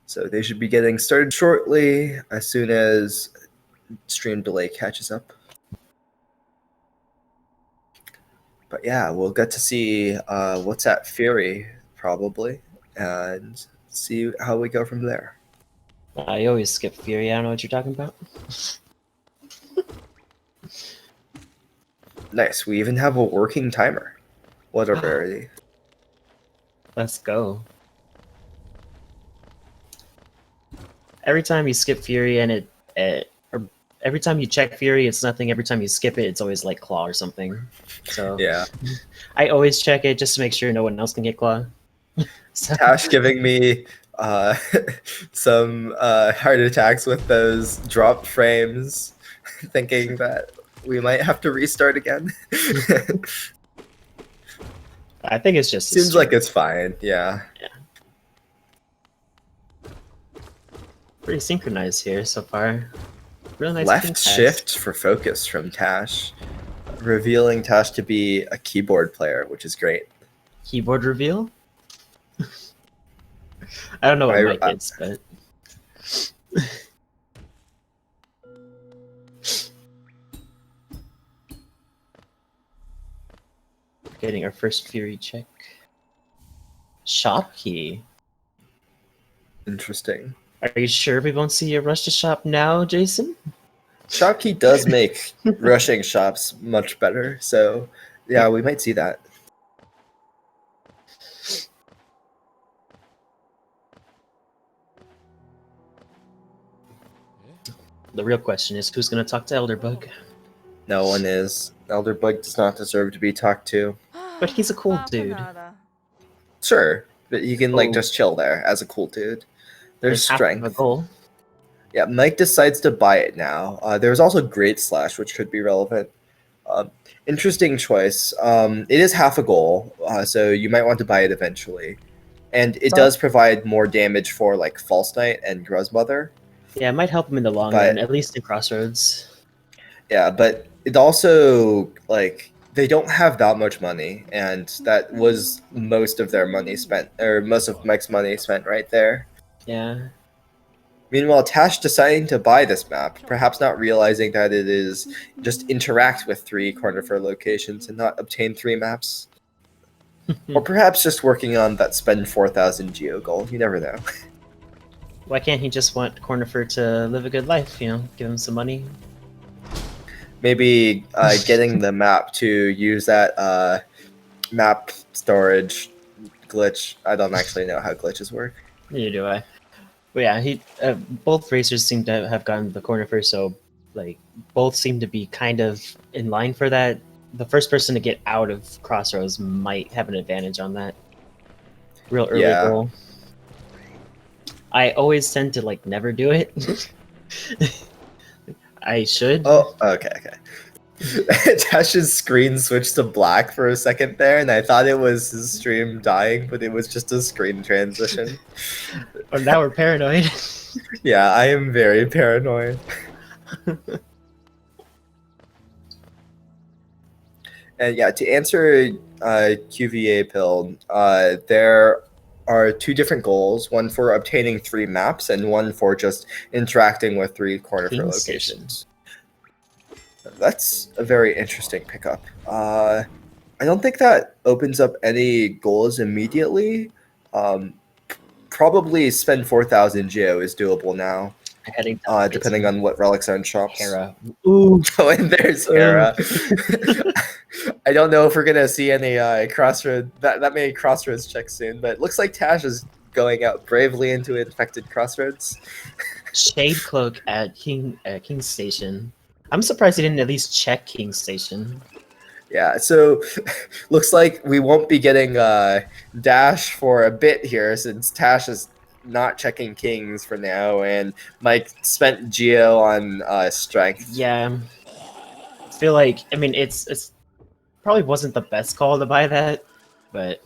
So they should be getting started shortly as soon as stream delay catches up. But yeah, we'll get to see what's at Fury probably and see how we go from there. I always skip Fury. I don't know what you're talking about. Nice. We even have a working timer. What a rarity. Let's go. Every time you skip Fury and or every time you check Fury, it's nothing. Every time you skip it, it's always like Claw or something. So Yeah. I always check it just to make sure no one else can get Claw. So, Tash giving me some heart attacks with those dropped frames, thinking that we might have to restart again. I think it's just Seems like it's fine. Yeah. Pretty synchronized here so far. Real nice. Left shift for focus from Tash, revealing Tash to be a keyboard player, which is great. Keyboard reveal? I don't know what Mike is, but getting our first Fury check. Shop key. Interesting. Are you sure we won't see you rush to shop now, Jason? Shop key does make rushing shops much better, so yeah, we might see that. The real question is who's going to talk to Elderbug? No one is. Elderbug does not deserve to be talked to. But he's a cool dude. Sure, but you can like just chill there as a cool dude. There's strength. Half of a goal. Yeah, Mike decides to buy it now. There's also Great Slash, which could be relevant. Interesting choice. It is half a goal, so you might want to buy it eventually. And it does provide more damage for like False Knight and Gruzmother. Yeah, it might help him in the long run, at least in Crossroads. Yeah, but it also, like, they don't have that much money, and that was most of their money spent, or most of Mike's money spent right there. Yeah. Meanwhile, Tash deciding to buy this map, perhaps not realizing that it is just interact with 3 corner for locations and not obtain 3 maps. Or perhaps just working on that spend 4,000 geo goal. You never know. Why can't he just want Cornifer to live a good life, you know, give him some money? Maybe getting the map to use that map storage glitch. I don't actually know how glitches work. Neither do I. But yeah, both racers seem to have gotten the Cornifer, so like both seem to be kind of in line for that. The first person to get out of Crossroads might have an advantage on that. Real early goal. I always tend to like never do it. I should. Oh, okay. Tash's screen switched to black for a second there, and I thought it was his stream dying, but it was just a screen transition. Oh, now we're paranoid. Yeah, I am very paranoid. And yeah, to answer QVA Pill, there are 2 different goals, one for obtaining 3 maps and one for just interacting with 3 corner for locations. That's a very interesting pickup. I don't think that opens up any goals immediately. Probably spend 4,000 geo is doable now. Depending on what relics are in shops. Hera. Ooh. Oh, and there's Hera. I don't know if we're gonna see any crossroad that many crossroads checks soon, but it looks like Tash is going out bravely into infected crossroads. Shade Cloak at King Station. I'm surprised he didn't at least check King Station. Yeah, so looks like we won't be getting Dash for a bit here since Tash is not checking Kings for now, and Mike spent Geo on Strength. Yeah, I feel like, I mean, it's probably wasn't the best call to buy that, but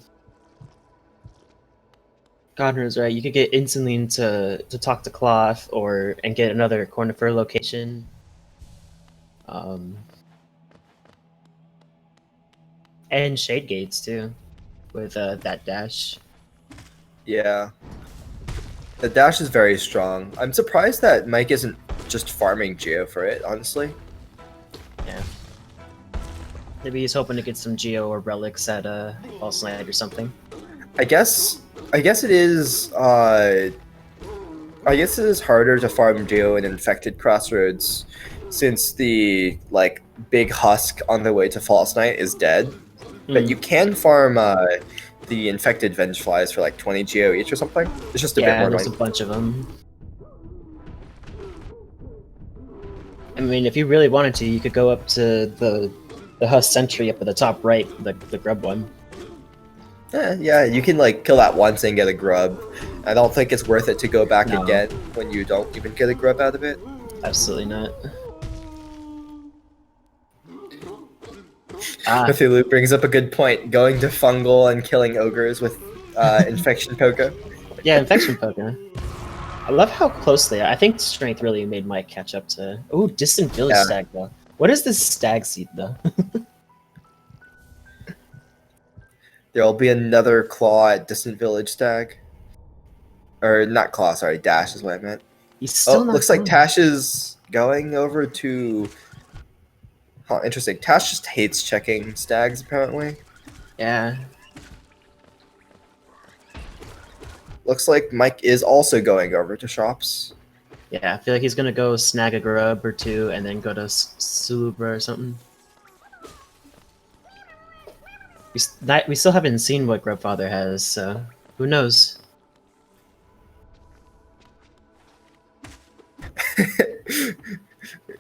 Godner's right. You could get instantly to talk to Cloth and get another corner for location. And Shade Gates too, with that dash. Yeah. The dash is very strong. I'm surprised that Mike isn't just farming Geo for it, honestly. Yeah. Maybe he's hoping to get some Geo or relics at False Night or something. I guess it is I guess it is harder to farm Geo in infected crossroads since the like big husk on the way to False Night is dead. But you can farm the infected Vengeflies for like 20 Geo each or something. It's just a bit more there's annoying. a bunch of them. I mean, if you really wanted to, you could go up to the husk sentry up at the top right, the grub one. Yeah, you can like kill that once and get a grub. I don't think it's worth it to go back No. again when you don't even get a grub out of it. Absolutely not. Cthulhu brings up a good point. Going to fungal and killing ogres with infection poker. Yeah, infection poker. I love how close they are. I think strength really made Mike catch up to. Oh, distant village stag though. What is this stag seed though? There'll be another claw at distant village stag. Or not claw, sorry, dash is what I meant. He's still not looks like going. Tash is going over to. Huh, interesting. Tash just hates checking stags apparently. Yeah. Looks like Mike is also going over to shops. Yeah, I feel like he's gonna go snag a grub or two and then go to Sulubra or something. We still haven't seen what Grubfather has, so who knows?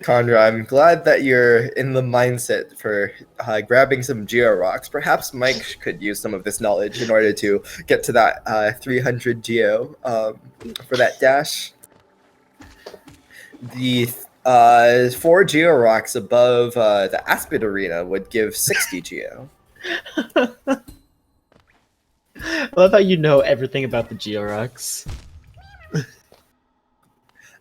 Conra, I'm glad that you're in the mindset for grabbing some Geo Rocks. Perhaps Mike could use some of this knowledge in order to get to that 300 Geo for that dash. The 4 Geo Rocks above the Aspid Arena would give 60 Geo. I love how you know everything about the Georox.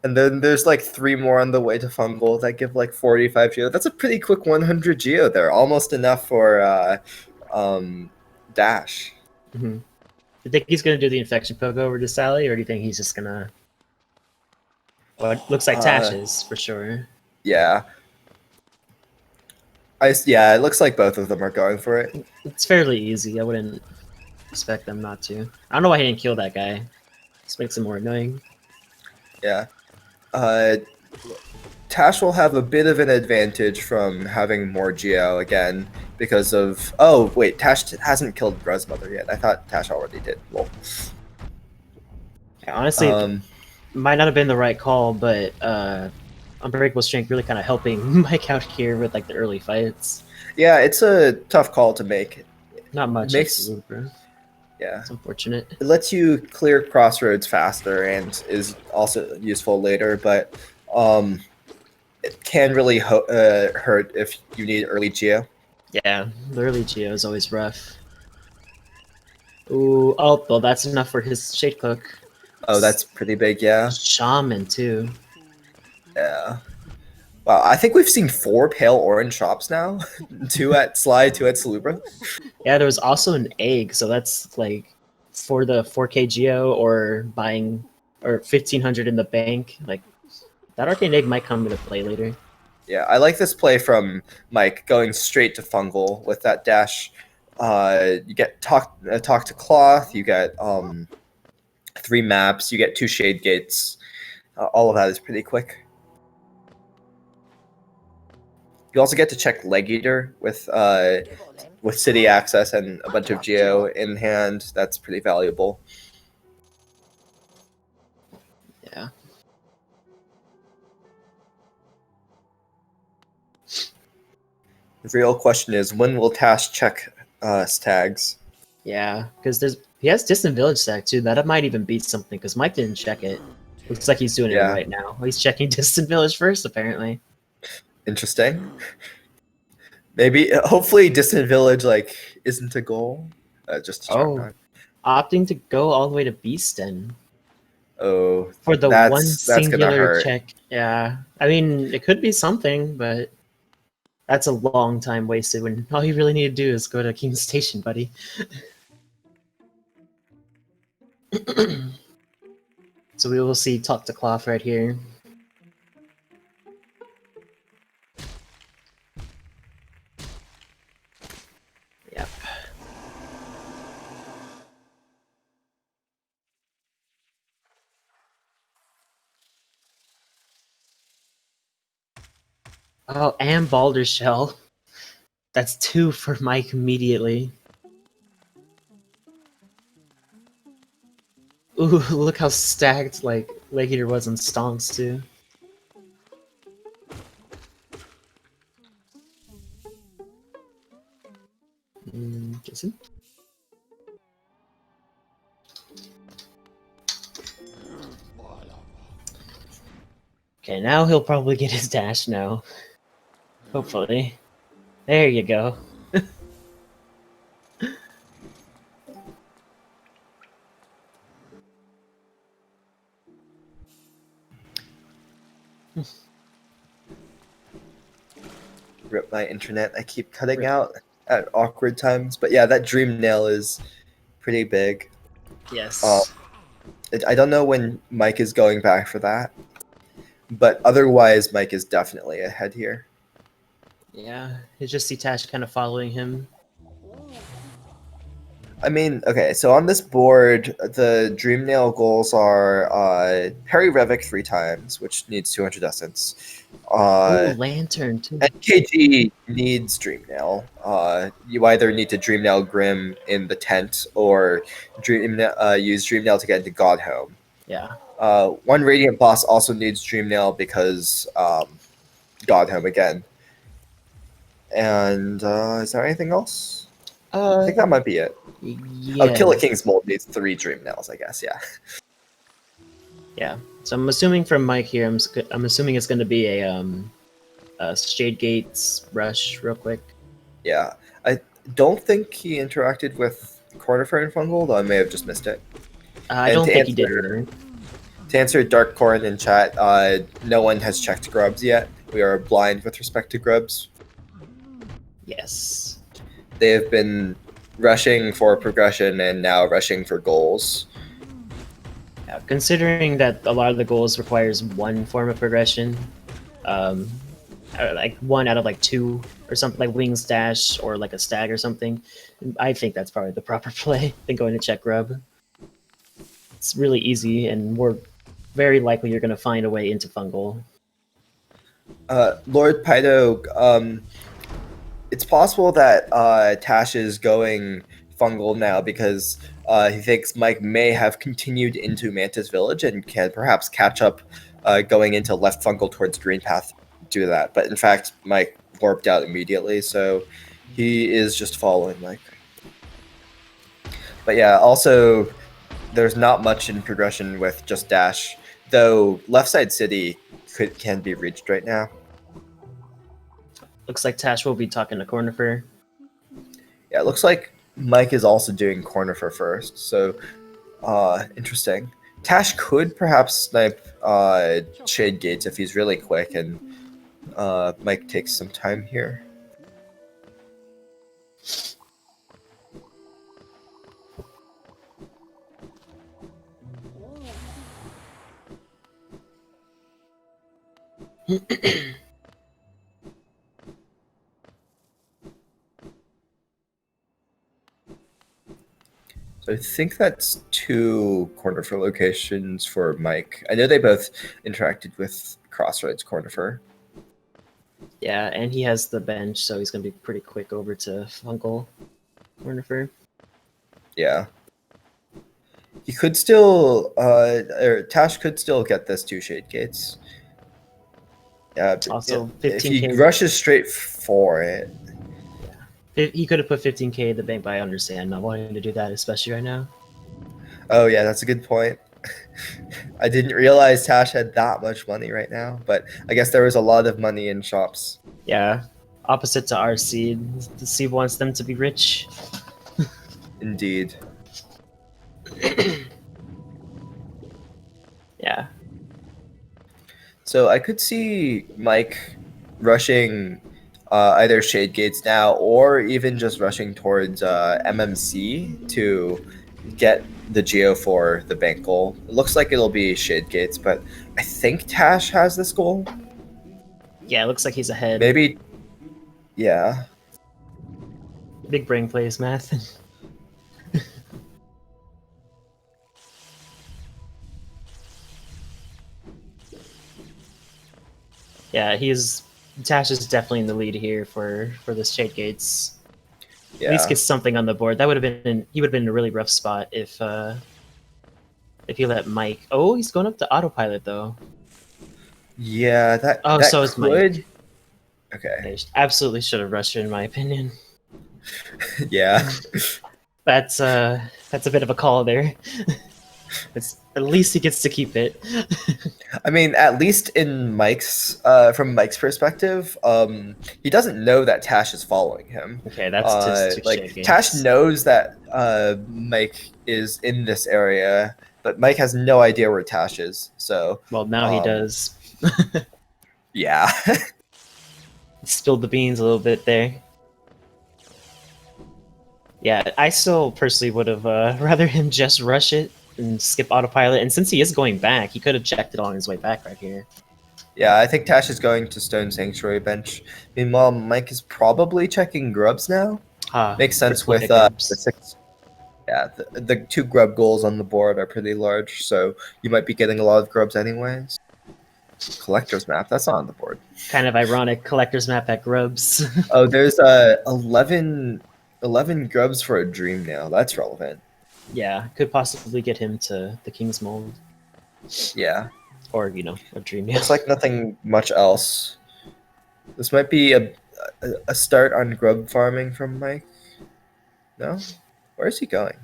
And then there's like 3 more on the way to Fungal that give like 45 Geo. That's a pretty quick 100 Geo there. Almost enough for dash. Mm-hmm. Do you think he's going to do the infection poke over to Sally, or do you think he's just going to... Well, it looks like Tash is, for sure. Yeah. Yeah, it looks like both of them are going for it. It's fairly easy. I wouldn't expect them not to. I don't know why he didn't kill that guy. This makes him more annoying. Yeah. Tash will have a bit of an advantage from having more Geo again because of... Oh, wait, Tash hasn't killed Gruzmother yet. I thought Tash already did. Well, yeah, honestly, might not have been the right call, but Unbreakable Strength really kind of helping Mike out here with like the early fights. yeah, it's a tough call to make. Not much. Yeah. It's unfortunate. It lets you clear crossroads faster and is also useful later, but it can really hurt if you need early Geo. Yeah, the early Geo is always rough. Ooh, oh, well, that's enough for his Shade Cloak. Oh, that's pretty big, yeah. Shaman, too. Yeah. Wow, I think we've seen 4 pale orange shops now. 2 at Sly, 2 at Salubra. Yeah, there was also an egg, so that's like for the 4K Geo or buying or 1500 in the bank. Like that arcane egg might come into play later. Yeah, I like this play from Mike going straight to Fungal with that dash. You get talk to Cloth, you get 3 maps, you get 2 Shade Gates. All of that is pretty quick. You also get to check Leg Eater with city access and a bunch of Geo in hand. That's pretty valuable. Yeah. The real question is, when will Tash check tags? Yeah, because he has Distant Village Stack too. That might even beat something because Mike didn't check it. Looks like he's doing it right now. He's checking Distant Village first, apparently. Interesting. Maybe, hopefully, Distant Village like isn't a goal. Just to check opting to go all the way to Beaston. Oh, for the one singular check. Yeah, I mean, it could be something, but that's a long time wasted when all you really need to do is go to King's Station, buddy. So we will see Talk to Cloth right here. Yep. Oh, and Baldur's Shell. That's 2 for Mike immediately. Ooh, look how stacked like Leg Eater was on Stonks too. Jason? Okay, now he'll probably get his dash now. Hopefully. There you go. Rip my internet. I keep cutting out at awkward times. But yeah, that dream nail is pretty big. Yes. I don't know when Mike is going back for that. But otherwise, Mike is definitely ahead here. Yeah, you just see Tash kind of following him. I mean, okay, so on this board, the Dream Nail goals are Parry Revic 3 times, which needs 200 essence. Ooh, Lantern too. NKG needs Dream Nail. You either need to Dream Nail Grim in the tent or use Dream Nail to get into God Home. Yeah. One Radiant boss also needs Dream Nail because God Home again. And is there anything else? I think that might be it. Yeah. Oh, Killer King's Mold needs 3 Dream Nails, I guess. Yeah. Yeah. So I'm assuming from Mike here, I'm assuming it's going to be a Shade Gates rush real quick. Yeah. I don't think he interacted with Cornifer and Fungal, though I may have just missed it. I don't think he did either. To answer Dark Corn in chat, no one has checked Grubs yet. We are blind with respect to Grubs. Yes. They have been rushing for progression and now rushing for goals. Yeah, considering that a lot of the goals requires one form of progression, like 1 out of like 2 or something, like Wings Dash or like a Stag or something, I think that's probably the proper play than going to check Grub. It's really easy, and we're very likely you're going to find a way into Fungal. Lord Pydo, it's possible that Tash is going Fungal now because he thinks Mike may have continued into Mantis Village and can perhaps catch up going into left Fungal towards Green Path due to that. But in fact, Mike warped out immediately, so he is just following Mike. But yeah, also, there's not much in progression with just Dash, though Left Side City can be reached right now. Looks like Tash will be talking to Cornifer. Yeah, it looks like Mike is also doing Cornifer first, so interesting. Tash could perhaps snipe Shade Gates if he's really quick, and Mike takes some time here. So I think that's 2 Cornifer locations for Mike. I know they both interacted with Crossroads Cornifer. Yeah, and he has the bench, so he's going to be pretty quick over to Fungal Cornifer. Yeah. He could still, or Tash could still get this 2 Shade Gates. Also, if 15K. he rushes straight for it. Yeah. He could have put 15K in the bank, but I understand not wanting to do that, especially right now. Oh, yeah, that's a good point. I didn't realize Tash had that much money right now, but I guess there was a lot of money in shops. Yeah, opposite to our seed. The seed wants them to be rich. Indeed. Yeah. So I could see Mike rushing either Shade Gates now or even just rushing towards MMC to get the geo for the bank goal. It looks like it'll be Shade Gates, but I think Tash has this goal. Yeah, it looks like he's ahead. Maybe, yeah. Big brain plays, math. Yeah, Tash is definitely in the lead here for this Shade Gates. Yeah. At least get something on the board. That would have been he would have been in a really rough spot if he let Mike. Oh, he's going up to autopilot though. Yeah, that So is Mike. could. Okay. They absolutely should have rushed it, in my opinion. Yeah. That's a bit of a call there. At least he gets to keep it. I mean, at least in Mike's from Mike's perspective, he doesn't know that Tash is following him. Okay, that's two like Tash knows that Mike is in this area, but Mike has no idea where Tash is. So well, now he does. Yeah. Spilled the beans a little bit there. Yeah, I still personally would have rather him just rush it and skip autopilot. And since he is going back, he could have checked it on his way back right here. Yeah, I think Tash is going to Stone Sanctuary bench. Meanwhile, Mike is probably checking grubs now. Makes sense with the 6. Yeah, the 2 grub goals on the board are pretty large, so you might be getting a lot of grubs anyways. Collector's map, that's not on the board. Kind of ironic, collector's map at grubs. Oh, there's 11 grubs for a dream now. That's relevant. Yeah, could possibly get him to the King's Mold. Yeah. Or, a dream. Looks like nothing much else. This might be a start on grub farming from Mike. No? Where is he going?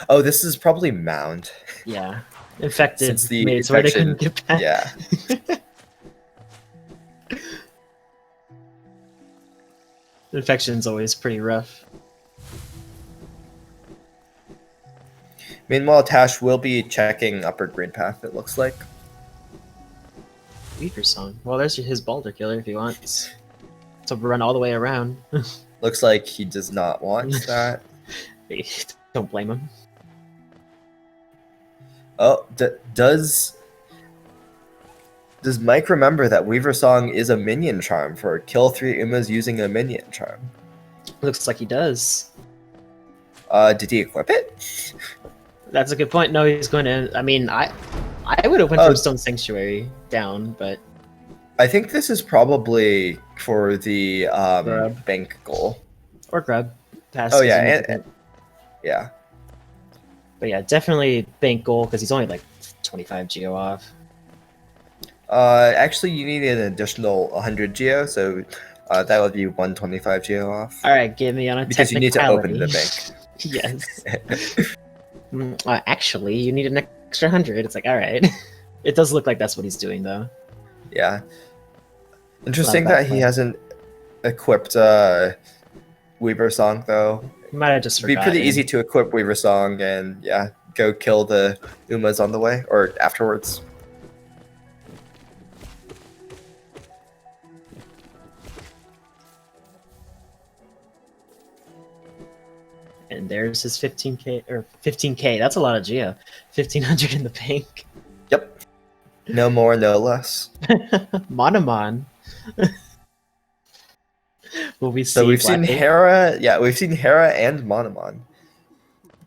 Oh, this is probably Mound. Yeah. Infected Since the mates where they couldn't get back. Yeah. Infection's always pretty rough. Meanwhile, Tash will be checking upper green path, it looks like. Weaver Song. Well, there's his Balder Killer if he wants to run all the way around. Looks like he does not want that. Don't blame him. Oh, does Mike remember that Weaver Song is a minion charm for kill 3 Umas using a minion charm? Looks like he does. Did he equip it? That's a good point. No, he's going to. I mean, I would have went from Stone Sanctuary down, but I think this is probably for the bank goal or grub. Oh yeah, yeah. But yeah, definitely bank goal because he's only like 25 geo off. Actually, you need an additional 100 geo, so that would be 125 geo off. All right, give me on a because you need to open the bank. Yes. Actually, you need an extra 100. It's like, all right. It does look like that's what he's doing, though. Yeah. Interesting that he hasn't equipped Weaver Song, though. He might have just forgotten. It'd be pretty easy to equip Weaver Song and, yeah, go kill the Umas on the way, or afterwards. And there's his 15k, or 15k. That's a lot of geo. 1500 in the bank. Yep. No more, no less. Monomon. Will we see? So we've seen Hera. Yeah, we've seen Hera and Monomon.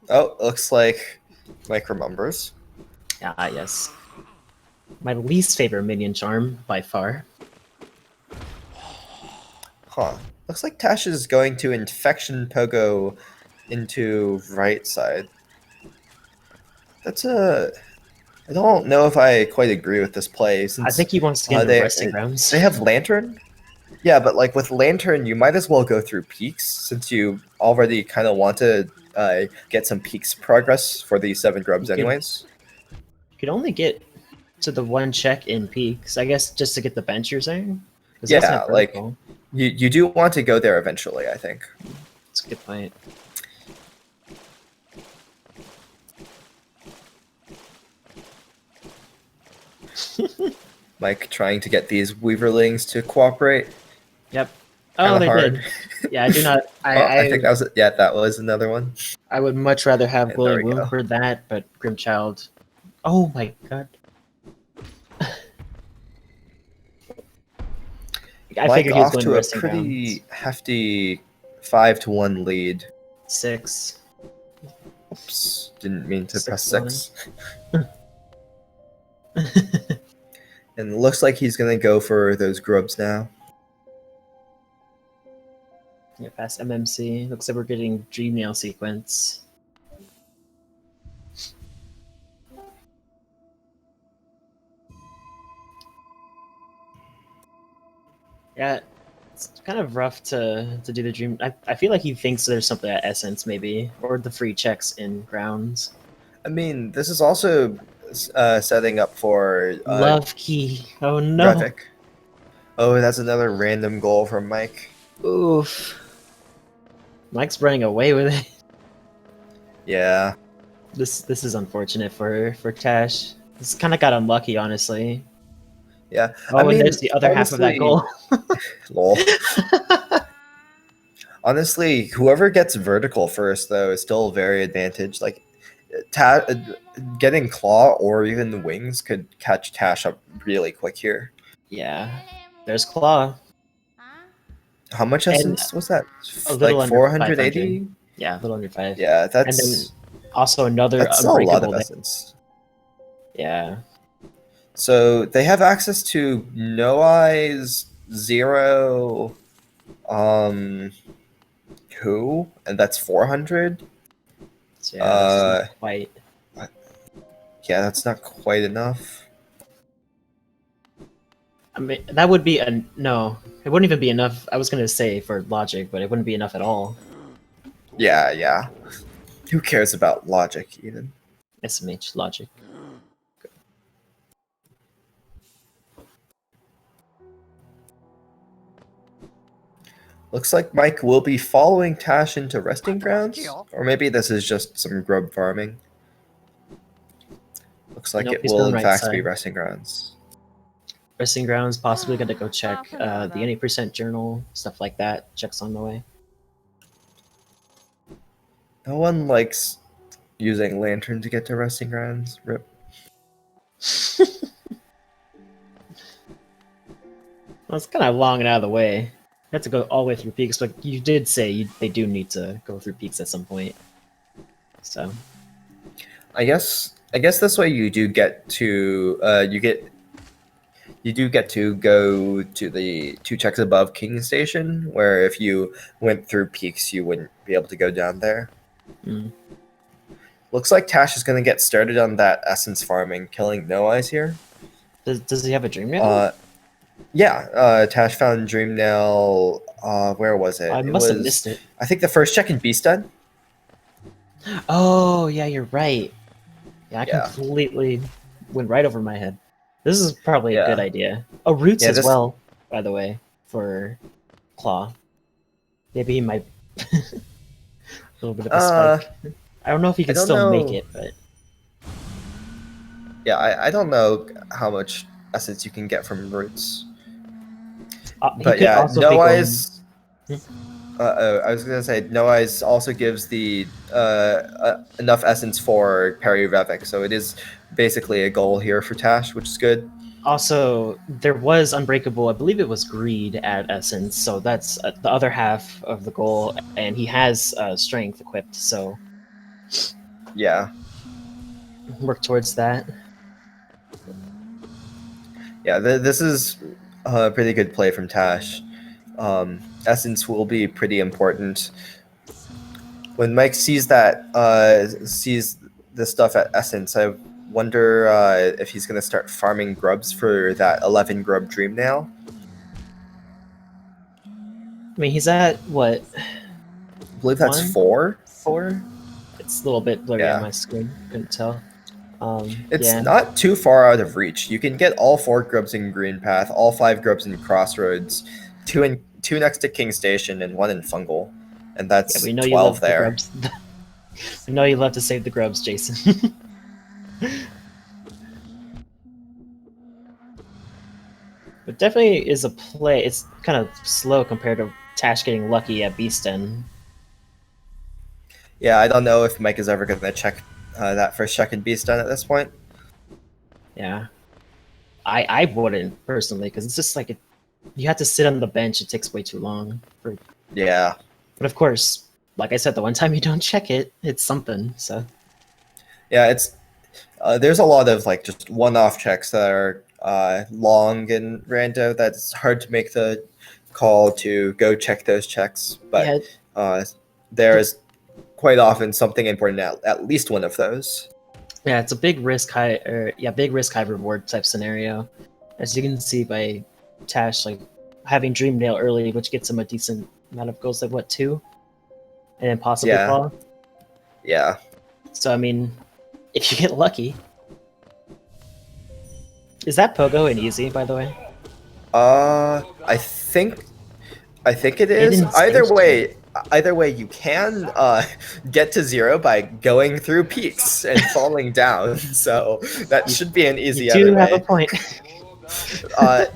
Oh, looks like Mike remembers. Ah, yes. My least favorite minion charm by far. Huh. Looks like Tash is going to Infection Pogo into right side. That's a... I don't know if I quite agree with this play. Since, I think he wants to get into resting grounds. They have Lantern? Yeah, but like with Lantern, you might as well go through Peaks since you already kind of want to get some Peaks progress for these 7 grubs anyways. You could only get to the 1 check in Peaks, I guess, just to get the bench, you're saying? Yeah, like, you do want to go there eventually, I think. That's a good point. Mike trying to get these Weaverlings to cooperate. Yep. Oh, of they hard. did. Yeah, I do not. Oh, I think that was that was another one. I would much rather have And there Glowing we Wound go. for that, but Grimchild. Oh my god. I Mike figured he was off going to to a Resting Grounds. pretty hefty 5-1 lead. 6. Oops, didn't mean to press 6-1. 6. And it looks like he's gonna go for those grubs now. Yeah, past MMC. Looks like we're getting Dream Nail sequence. Yeah, it's kind of rough to do the Dream. I feel like he thinks there's something at Essence, maybe, or the free checks in Grounds. I mean, this is also setting up for Love Key. Oh no. Revik. Oh, that's another random goal from Mike. Oof. Mike's running away with it. Yeah. This is unfortunate for Tash. This kind of got unlucky, honestly. Yeah. Oh, I and mean, there's the other half of that goal. Lol. Honestly, whoever gets vertical first, though, is still very advantaged. Like, getting claw or even the wings could catch Tash up really quick here. Yeah. There's Claw. How much And essence was that? A little Like under 480? 500. Yeah, a little under 5. Yeah, And then that's also another a lot Unbreakable of there. essence. Yeah. So they have access to No Eyes, Zero, who? And that's 400? So yeah, this isn't quite. Yeah, that's not quite enough. I mean, that would be a no. It wouldn't even be enough. I was gonna say for logic, but it wouldn't be enough at all. Yeah. Who cares about logic, even? SMH logic. Looks like Mike will be following Tash into resting grounds, or maybe this is just some grub farming. Looks like Nope, it he's will going in right fact be side. resting grounds. Resting Grounds, possibly gonna go check the any percent journal, stuff like that. Checks on the way. No one likes using lantern to get to resting grounds. Rip. Well, it's kind of long and out of the way. You have to go all the way through peaks, but you did say they do need to go through peaks at some point. So I guess this way you do get to you do get to go to the 2 checks above King Station, where if you went through peaks, you wouldn't be able to go down there. Looks like Tash is going to get started on that essence farming, killing No Eyes here. does he have a dream now? Yeah, Tash found Dream Nail. Where was it? I It must have was, missed it. I think the first check in Beastden. Oh yeah, you're right. Yeah, I Yeah. completely went right over my head. This is probably a Yeah. good idea. Oh, Roots Yeah, as this- well, by the way, for Claw. Maybe he might a little bit of a spike. I don't know if he can don't still make know. it, but Yeah, I don't know how much essence you can get from Roots. he But could yeah, also be No going- Eyes. I was gonna say No Eyes also gives the enough essence for Parry Revik, so it is basically a goal here for Tash, which is good. Also, there was Unbreakable. I believe it was Greed at Essence, so that's the other half of the goal, and he has Strength equipped, so Yeah, work towards that. yeah. This is a pretty good play from Tash. Essence will be pretty important. When Mike sees that, sees the stuff at Essence, I wonder if he's going to start farming grubs for that 11 grub Dream Nail. I mean, he's at what? I believe that's 4. 4? It's a little bit blurry Yeah. on my screen. Couldn't tell. It's yeah. not too far out of reach. You can get all 4 grubs in Green Path, all 5 grubs in Crossroads, 2 next to King Station, and 1 in Fungal, and that's Yeah, we know 12 you love there. the grubs. We know you love to save the grubs, Jason. But definitely is a play. It's kind of slow compared to Tash getting lucky at Beastin. Yeah, I don't know if Mike is ever going to check that first check and beast done at this point. Yeah. I wouldn't personally, because it's just like you have to sit on the bench. It takes way too long. Yeah. But of course, like I said, the one time you don't check it, it's something. So Yeah, it's there's a lot of like just one-off checks that are long in rando that's hard to make the call to go check those checks, but yeah, there's quite often something important at least one of those. yeah, it's a big risk big risk high reward type scenario, as you can see by Tash like having Dream Nail early, which gets him a decent amount of goals, like what 2, and then possibly Yeah. Claw. Yeah. So I mean, if you get lucky, is that Pogo and easy, by the way? I think it is. didn't say Either way, you can get to 0 by going through peaks and falling down. So that should be an easy You other do have a way. point.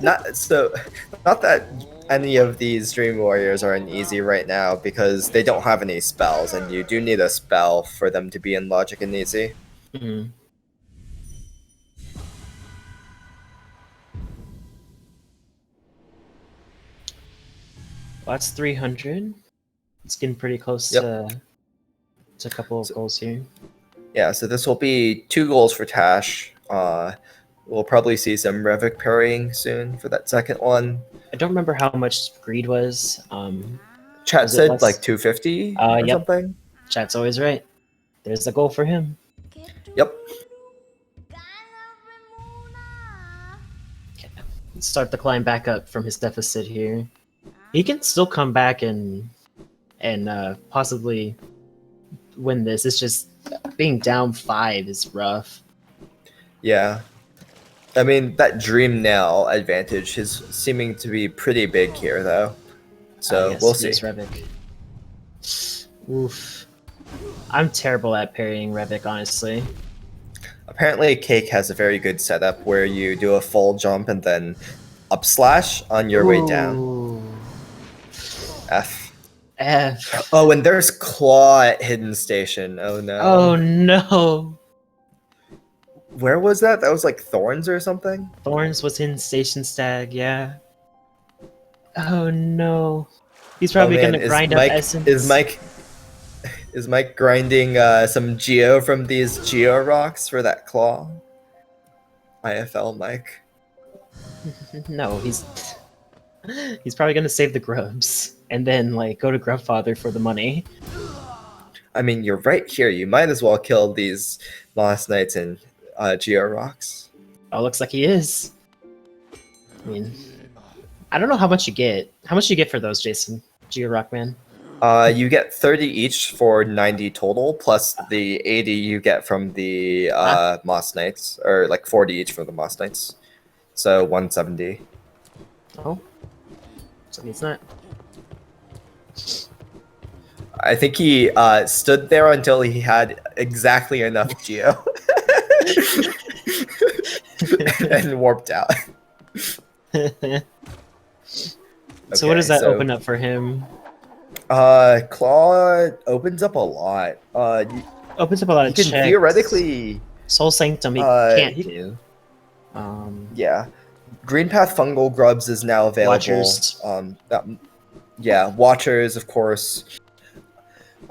Not that any of these Dream Warriors are an easy right now because they don't have any spells, and you do need a spell for them to be in logic and easy. Mhm. Well, that's 300. It's getting pretty close Yep. to a couple of goals here. Yeah, so this will be 2 goals for Tash. We'll probably see some Revik parrying soon for that second one. I don't remember how much greed was. Chat Was it said less? like 250 or Yep. something. Chat's always right. There's the goal for him. Yep. Okay. Let's start the climb back up from his deficit here. He can still come back and possibly win this. It's just being down 5 is rough. Yeah. I mean, that Dream Nail advantage is seeming to be pretty big here, though. So Yes, we'll see. yes, Revik. Oof. I'm terrible at parrying Revik, honestly. Apparently, Cake has a very good setup where you do a full jump and then up slash on your way down. Ooh. F. F. Oh, and there's Claw at Hidden Station. Oh no. Oh no. Where was that? That was like Thorns or something? Thorns was in Station Stag, yeah. Oh no. He's probably man, gonna grind up essence. Is Mike grinding some Geo from these Geo rocks for that Claw? IFL Mike. No, he's probably gonna save the grubs and then like go to Grubfather for the money. I mean, you're right here. You might as well kill these Lost Knights and Geo rocks. Oh, looks like he is. I mean, I don't know how much you get. How much do you get for those, Jason? Geo Rockman? You get 30 each for 90 total, plus the 80 you get from the Moss Knights, or like 40 each for the Moss Knights. So 170. Oh. So he's not. I think he stood there until he had exactly enough Geo. And warped out. So what does that open up for him? Claw opens up a lot. Opens up a lot He of can checks. theoretically... Soul Sanctum he can't he- do. Yeah. Green Path Fungal Grubs is now available. Watchers. Watchers, of course.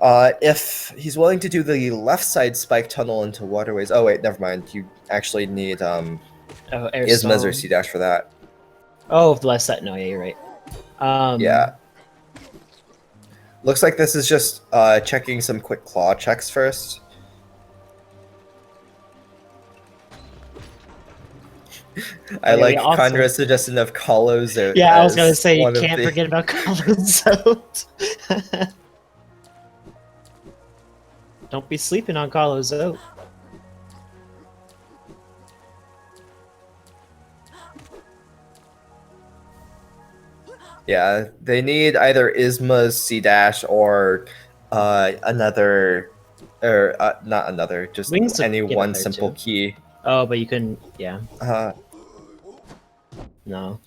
If he's willing to do the left side spike tunnel into waterways... Oh, wait, never mind. You actually need Ismas or C-Dash for that. Oh, the left side. No, yeah, you're right. Yeah. Looks like this is just checking some quick claw checks first. I like Conrad's suggestion of Kalos out. Yeah, I was gonna say you can't forget about Kalos out. Don't be sleeping on Kalos out. Yeah, they need either Isma's C-Dash or another, or not another, just Wings any get one up there, simple too. key. Oh, but you couldn't. Yeah. No.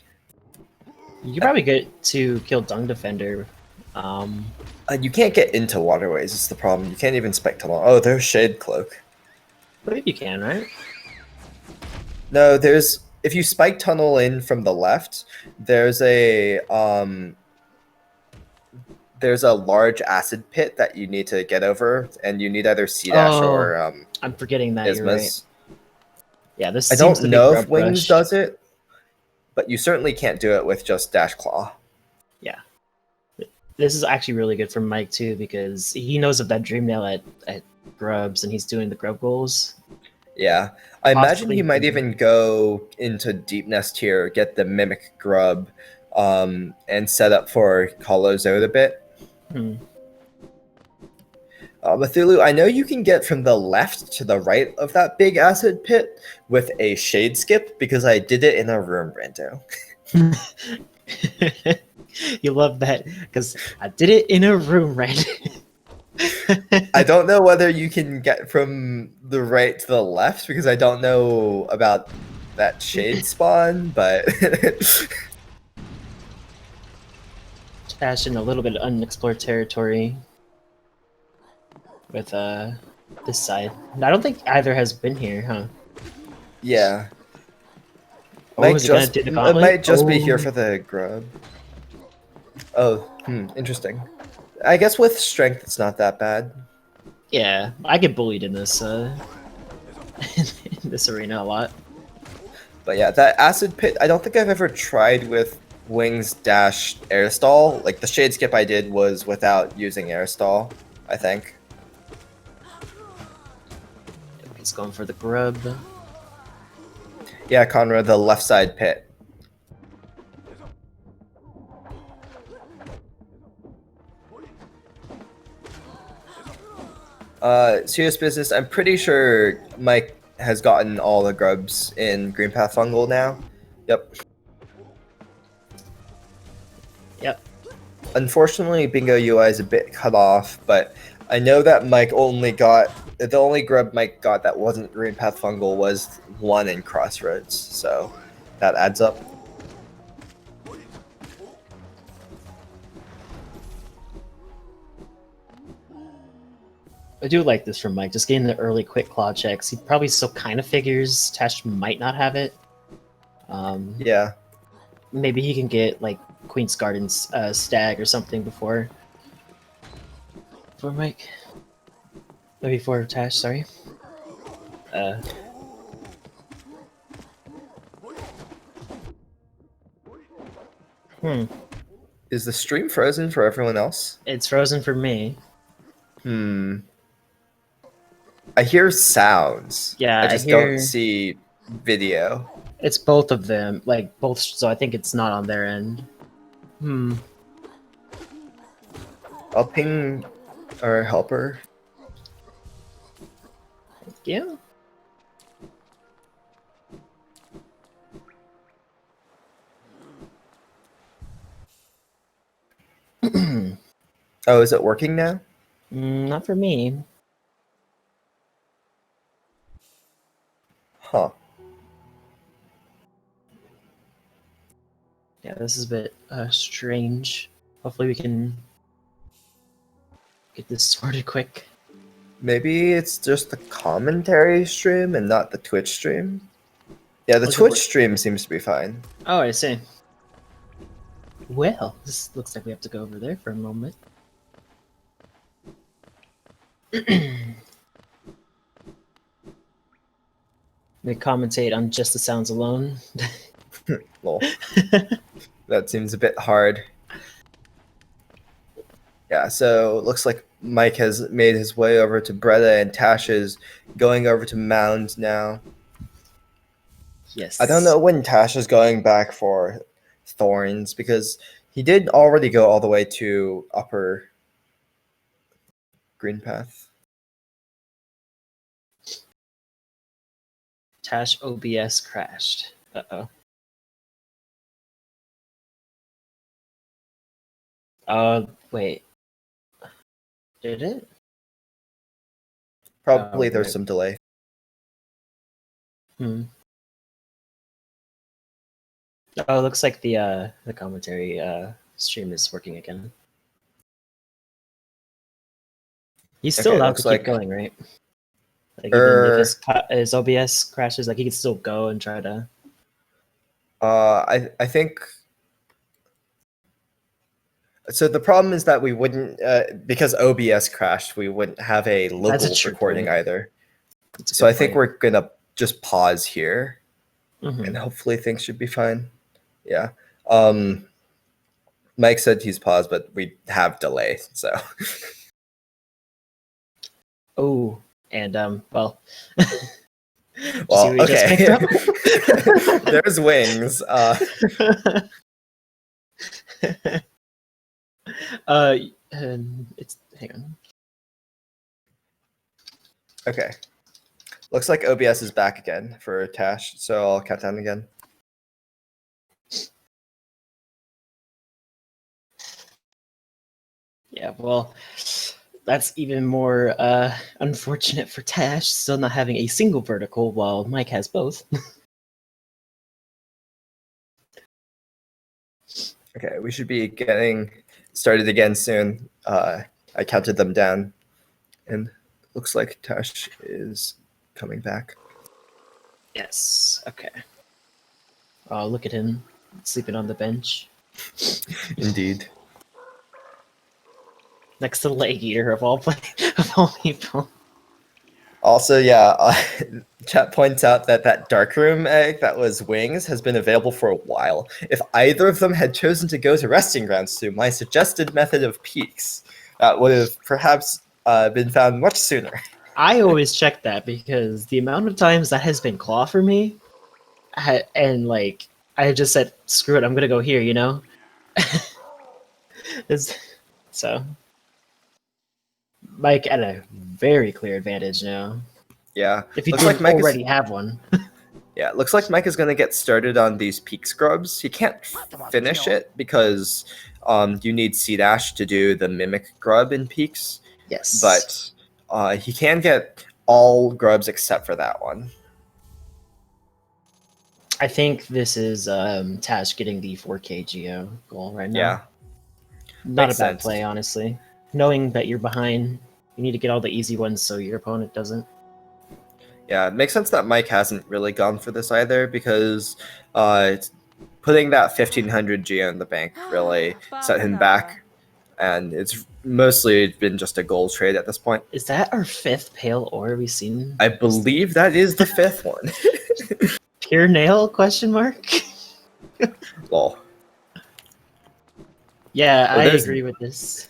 You could probably get to kill Dung Defender. You can't get into waterways. It's the problem. You can't even spec tunnel. Oh, there's Shade Cloak. I believe you can, right? No, there's if you spike tunnel in from the left, there's a large acid pit that you need to get over, and you need either C dash or I'm forgetting that. You're right. Ismas. Yeah, this I seems don't to be know if Grub Wings Rush. does it, but you certainly can't do it with just Dash Claw. Yeah. This is actually really good for Mike too because he knows of that Dream Nail at Grubs and he's doing the Grub goals. Yeah, I imagine Possibly he might thinking- even go into Deep Nest here, get the Mimic Grub, and set up for Hollow's out a bit. Hmm. Cthulhu, I know you can get from the left to the right of that big acid pit with a shade skip because I did it in a room, Rando. You love that because I did it in a room, right? I don't know whether you can get from the right to the left because I don't know about that shade spawn, but Dash in a little bit of unexplored territory with this side. I don't think either has been here, huh? yeah. Oh, is it gonna do the It gauntlet? might just be here Oh. for the grub. Oh, interesting. I guess with strength, it's not that bad. Yeah, I get bullied in this in this arena a lot. But yeah, that acid pit, I don't think I've ever tried with Wings dash air stall. Like the shade skip I did was without using air stall, I think. He's going for the grub. Yeah, Conrad, the left side pit. Serious business, I'm pretty sure Mike has gotten all the grubs in Green Path Fungal now. Yep. Yep. Unfortunately, Bingo UI is a bit cut off, but I know that Mike only got the only grub Mike got that wasn't Green Path Fungal was one in Crossroads, so that adds up. I do like this from Mike, just getting the early quick claw checks. He probably still kind of figures Tash might not have it. Yeah. Maybe he can get like Queen's Garden's stag or something before Mike. Maybe before Tash, sorry. Is the stream frozen for everyone else? It's frozen for me. I hear sounds. Yeah, I just don't see video. It's both of them, like both. So I think it's not on their end. I'll ping our helper. Yeah. Oh, is it working now? Not for me. Huh. Yeah, this is a bit strange. Hopefully we can get this sorted quick. Maybe it's just the commentary stream and not the Twitch stream? Yeah, the How's it Twitch work? stream seems to be fine. Oh, I see. Well, this looks like we have to go over there for a moment. They commentate on just the sounds alone. Lol. That seems a bit hard. Yeah, so it looks like Mike has made his way over to Bretta and Tash is going over to Mound now. Yes. I don't know when Tash is going back for Thorns because he did already go all the way to upper Green Path. Tash OBS crashed. Uh-oh. Wait. Did it? Probably there's right. some delay. Oh, it looks like the commentary stream is working again. He's still Okay, allowed looks to keep like going, right? Like even if er his OBS crashes, like he can still go and try to. I think so. The problem is that we wouldn't because OBS crashed. We wouldn't have a That's a local true recording point. either. That's a So I good think point. we're gonna just pause here, and Mhm. hopefully things should be fine. Yeah. Um, Mike said he's paused, but we have delay. So Oh, and well, did you see well, what we just picked okay. up? There's wings. It's hang on. Okay. Looks like OBS is back again for Tash, so I'll count down again. Yeah, well, that's even more unfortunate for Tash, still not having a single vertical while Mike has both. Okay, we should be getting started again soon. I counted them down, and looks like Tash is coming back. Yes. Okay. Oh, look at him sleeping on the bench Indeed. next to the leg eater of all of all people. Also, yeah, chat points out that that darkroom egg that was wings has been available for a while. If either of them had chosen to go to resting grounds through my suggested method of peaks, that would have perhaps been found much sooner. I always check that because the amount of times that has been claw for me, and like I just said, screw it, I'm gonna go here. You know. So Mike at a very clear advantage now. Yeah, If you looks like didn't Mike is. already have one. Yeah, looks like Mike is going to get started on these peak scrubs. He can't finish it because you need C dash to do the mimic grub in peaks, Yes. but he can get all grubs except for that one. I think this is Tash getting the 4K Geo goal right now. Yeah, Not makes a bad sense. play, honestly. Knowing that you're behind, you need to get all the easy ones so your opponent doesn't. Yeah, it makes sense that Mike hasn't really gone for this either because it's putting that 1500 Geo in the bank really set him back, and it's mostly been just a goal trade at this point. Is that our 5th pale ore we've seen? I believe that is the 5th one. Pure nail? Question mark. Lol. Yeah, Oh, I there's- agree with this.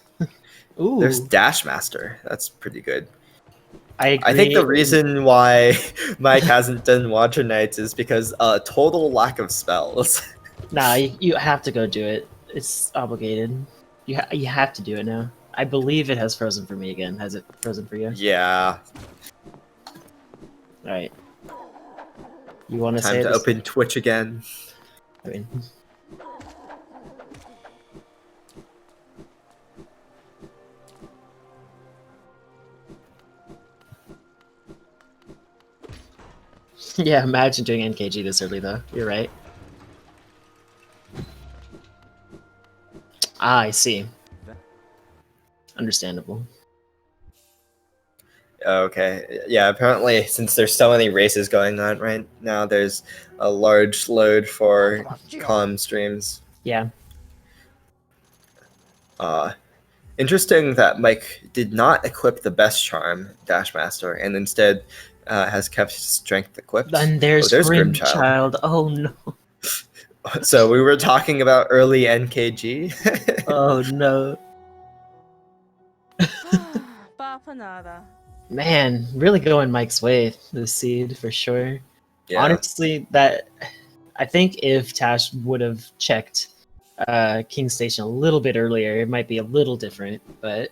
Ooh, There's Dash Master. That's pretty good. I agree. I think the reason why Mike hasn't done Water Knights is because total lack of spells. Nah, you have to go do it. It's obligated. You have to do it now. I believe it has frozen for me again. Has it frozen for you? Yeah. All right. You want to Time say to this? open Twitch again. I mean, yeah. Imagine doing NKG this early, though. You're right. Ah, I see. Understandable. Okay. Yeah, apparently since there's so many races going on right now, there's a large load for comm streams. Yeah. Interesting that Mike did not equip the best charm, Dash Master, and instead has kept his strength equipped. Then there's, there's Grimchild. Oh no. So we were talking about early NKG. Oh no. Man, really going Mike's way this seed for sure. Yeah. Honestly, that I think if Tash would have checked King Station a little bit earlier, it might be a little different, but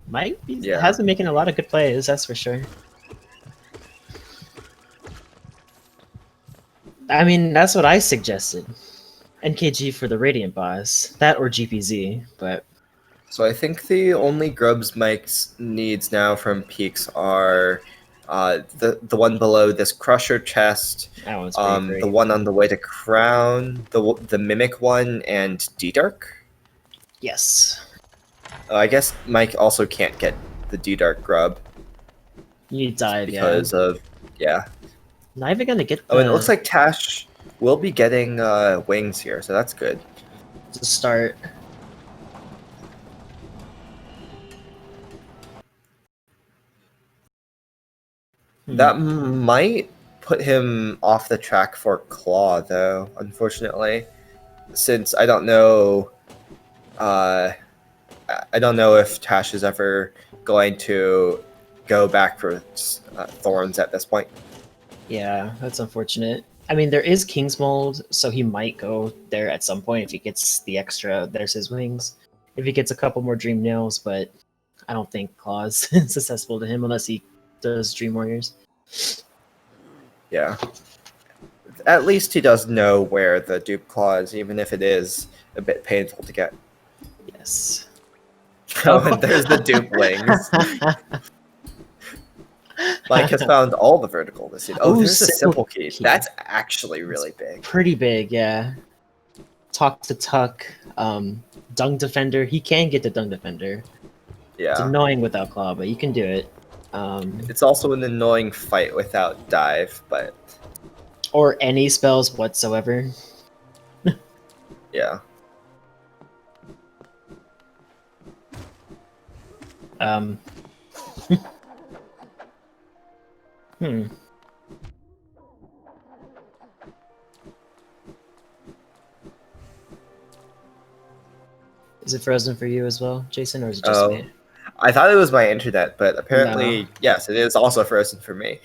Mike has been making a lot of good plays, that's for sure. I mean, that's what I suggested. NKG for the Radiant boss. That or GPZ, but... So I think the only grubs Mike needs now from peaks are the one below this Crusher chest, That one's pretty great. the one on the way to Crown, the Mimic one, and D-Dark. Yes. I guess Mike also can't get the D-Dark grub You need dive, because of Not even gonna get the... Oh, and it looks like Tash will be getting wings here, so that's good. to start. That might put him off the track for Claw, though, unfortunately. Since I don't know if Tash is ever going to go back for Thorns at this point. Yeah, that's unfortunate. I mean, there is King's Mold, so he might go there at some point if he gets the extra. There's his wings. If he gets a couple more Dream Nails, but I don't think Claw's successful to him unless he does Dream Warriors. Yeah. At least he does know where the dupe claw is, even if it is a bit painful to get. Yes. Oh, and there's the dupe wings. Mike has found all the vertical this season. Oh, there's a simple key. That's actually really big. Pretty big, yeah. Talk to Tuck. Dung Defender. He can get the Dung Defender. Yeah. It's annoying without Claw, but you can do it. It's also an annoying fight without dive, but... Or any spells whatsoever. Yeah. Is it frozen for you as well, Jason, or is it just me? I thought it was my internet, but apparently, yes, it is also frozen for me.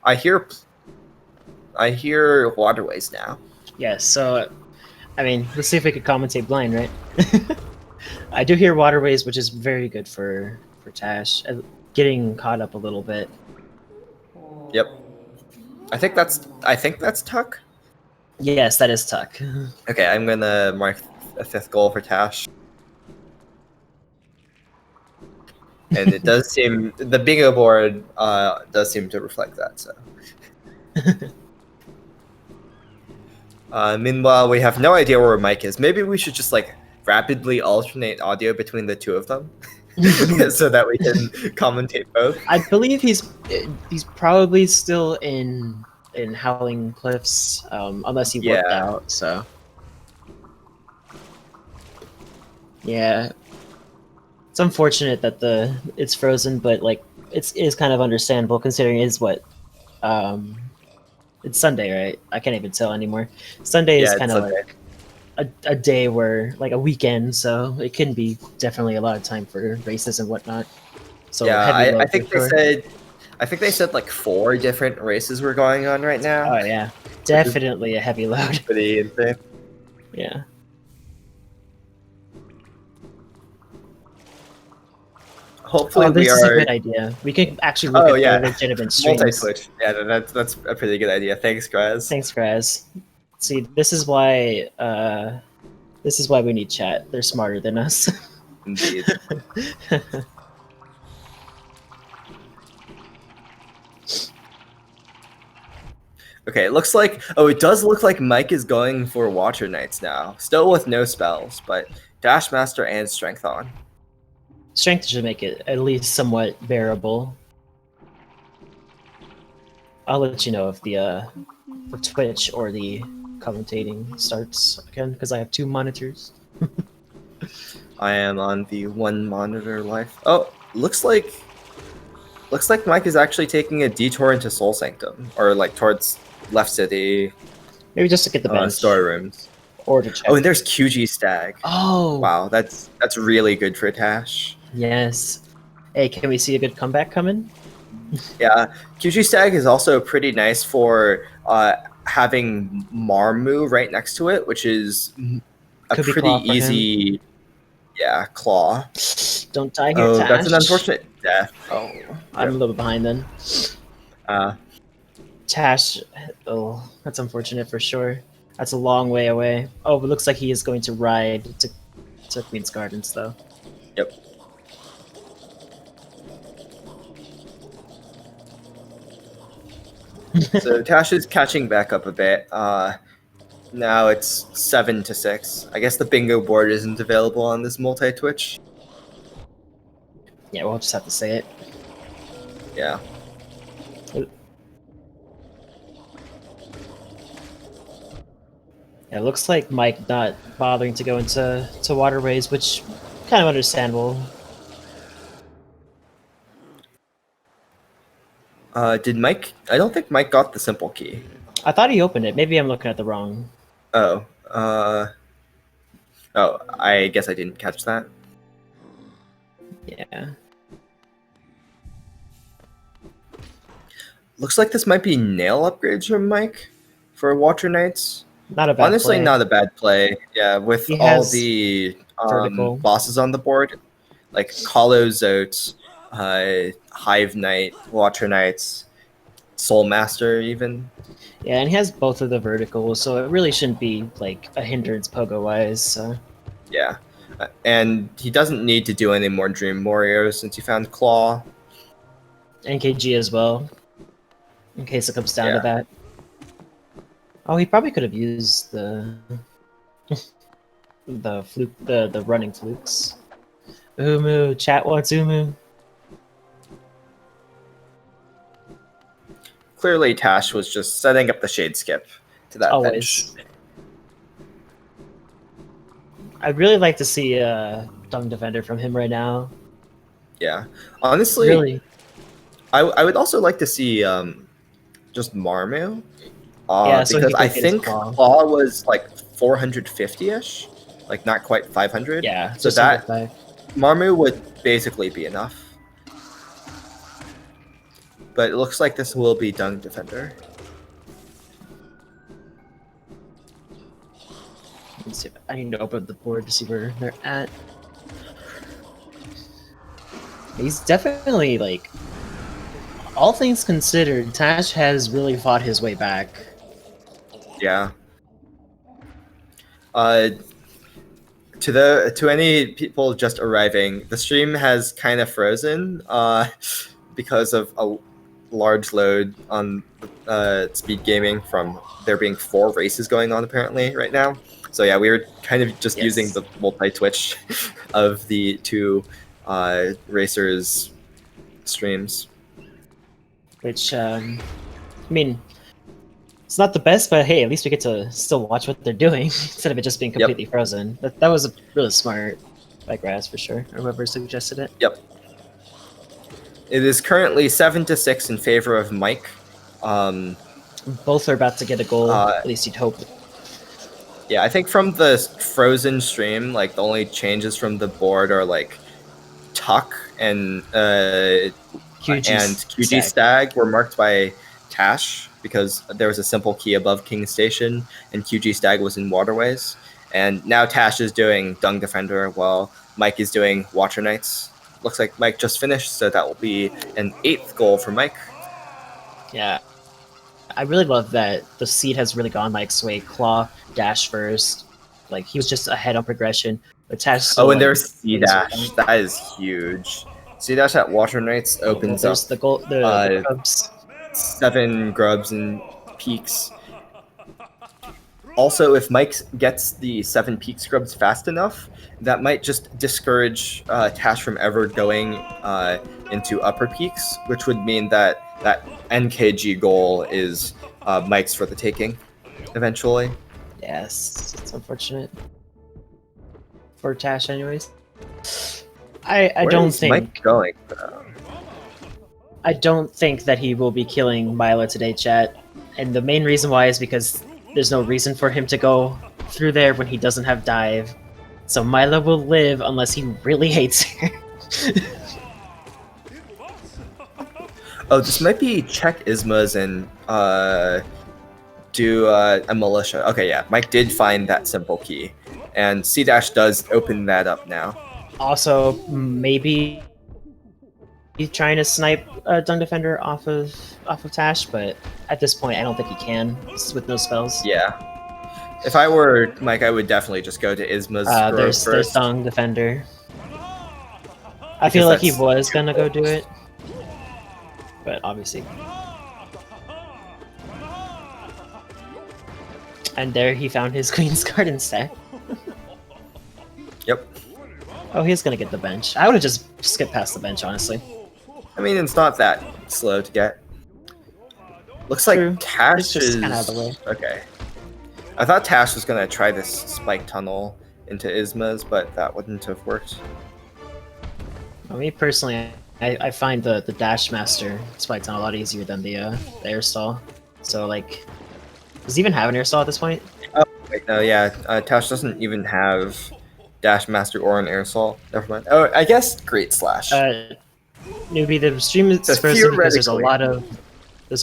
I hear waterways now. Yes, so, I mean, let's see if we could commentate blind, right? I do hear waterways, which is very good for Tash. Getting caught up a little bit. Yep. I think that's Tuck. Yes, that is Tuck. Okay, I'm gonna mark a 5th goal for Tash. And it does seem the bingo board does seem to reflect that. So, meanwhile, we have no idea where Mike is. Maybe we should just like rapidly alternate audio between the two of them, so that we can commentate both. I believe he's probably still in Howling Cliffs, unless he worked out. So, yeah. It's unfortunate that it's frozen, but like it is kind of understandable considering it's Sunday, right? I can't even tell anymore. Sunday is kind of like a day where like a weekend, so it can be definitely a lot of time for races and whatnot. So yeah, I think they said like 4 different races were going on right now. Oh yeah, definitely a heavy load. Pretty insane. Yeah. Hopefully, this is a good idea. We could actually look at the legitimate streams. Multi-switch. Yeah, that's a pretty good idea. Thanks, Graz. Thanks, Graz. See, this is why we need chat. They're smarter than us. Indeed. Okay, it looks like... Oh, it does look like Mike is going for Watcher Knights now. Still with no spells, but Dash Master and Strength on. Strength should make it at least somewhat bearable. I'll let you know if the for Twitch or the commentating starts again, because I have 2 monitors. I am on the 1 monitor live. Oh, looks like Mike is actually taking a detour into Soul Sanctum, or like towards Left City. Maybe just to get the bench. Story rooms. Or to check. Oh, and there's QG Stag. Oh! Wow, that's really good for Tash. Yes. Hey, can we see a good comeback coming? Yeah, QG Stag is also pretty nice for having Marmu right next to it, which is a pretty easy, claw. Don't die here, Oh, Tash. that's an unfortunate death. Oh, I'm a little bit behind then. Tash, oh, that's unfortunate for sure. That's a long way away. Oh, it looks like he is going to ride to Queen's Gardens, though. Yep. So Tash is catching back up a bit. Now it's 7-6. I guess the bingo board isn't available on this multi-twitch. Yeah, we'll just have to say it. Yeah. It looks like Mike not bothering to go into waterways, which kind of understandable. Did Mike? I don't think Mike got the simple key. I thought he opened it. Maybe I'm looking at the wrong. Oh. Oh, I guess I didn't catch that. Yeah. Looks like this might be nail upgrades from Mike for Water Knights. Not a bad Honestly, play. not a bad play. Yeah, with He all has the vertical. bosses on the board, like Hollow Zote, Hive Knight, Water Knights, Soul Master, even. Yeah, and he has both of the verticals, so it really shouldn't be like a hindrance pogo-wise. So. Yeah, and he doesn't need to do any more Dream Warriors since he found Claw. NKG as well, in case it comes down Yeah. to that. Oh, he probably could have used the fluke, the running flukes. Umu, chat wants Umu. Clearly, Tash was just setting up the Shade Skip to that Always. bench. I'd really like to see a Dung Defender from him right now. Yeah, honestly, Really. I would also like to see just Marmu. Yeah, so he because could I get his think claw. Claw was like 450-ish, like not quite 500. Yeah, So just under that 5. Marmu would basically be enough. But it looks like this will be Dung Defender. Let's see. I need to open up the board to see where they're at. He's definitely like, all things considered, Tash has really fought his way back. Yeah. To any people just arriving, the stream has kind of frozen because of a large load on SpeedGaming from there being 4 races going on apparently right now. So yeah, we were kind of just using the multi-twitch of the 2 racers streams. Which, I mean, it's not the best, but hey, at least we get to still watch what they're doing instead of it just being completely frozen. That was a really smart by Grass for sure, or whoever suggested it. Yep. It is currently 7-6 in favor of Mike. Both are about to get a goal, at least you'd hope. Yeah, I think from the frozen stream, like the only changes from the board are like Tuck and QG Stag were marked by Tash because there was a simple key above King Station and QG Stag was in Waterways. And now Tash is doing Dung Defender while Mike is doing Water Knights. Looks like Mike just finished, so that will be an 8th goal for Mike. Yeah. I really love that the seed has really gone Mike's way. Claw, dash first. Like, he was just ahead on progression. But Tash still, and there's C-Dash. That is huge. C-Dash at Water Knights opens up the goal, the grubs. 7 grubs and peaks. Also, if Mike gets the 7 peak scrubs fast enough, that might just discourage Tash from ever going into upper peaks, which would mean that that NKG goal is Mike's for the taking, eventually. Yes, it's unfortunate. For Tash, anyways. I don't think Mike going? I don't think that he will be killing Milo today, chat. And the main reason why is because there's no reason for him to go through there when he doesn't have dive. So Milo will live unless he really hates her. Oh, this might be check Ismas and do a militia. Okay, yeah, Mike did find that simple key. And C-Dash does open that up now. Also, maybe he's trying to snipe Dung Defender off of Tash, but at this point I don't think he can with no spells. Yeah. If I were Mike, I would definitely just go to Isma's there's Dung Defender. I feel like he was gonna go do it, but obviously. And there he found his Queen's Garden stack. Yep. Oh, he's gonna get the bench. I would have just skipped past the bench, honestly. I mean, it's not that slow to get. Looks True. like Tash It's just is kinda out of the way. okay. I thought Tash was gonna try this spike tunnel into Isma's, but that wouldn't have worked. Well, me personally, I find the Dash Master spike tunnel a lot easier than the air stall. So like, does he even have an air stall at this point? Oh wait, no, yeah. Tash doesn't even have Dash Master or an airsoft. Never mind. Oh, I guess Great Slash. Newbie, the stream is So frozen because there's a theoretically-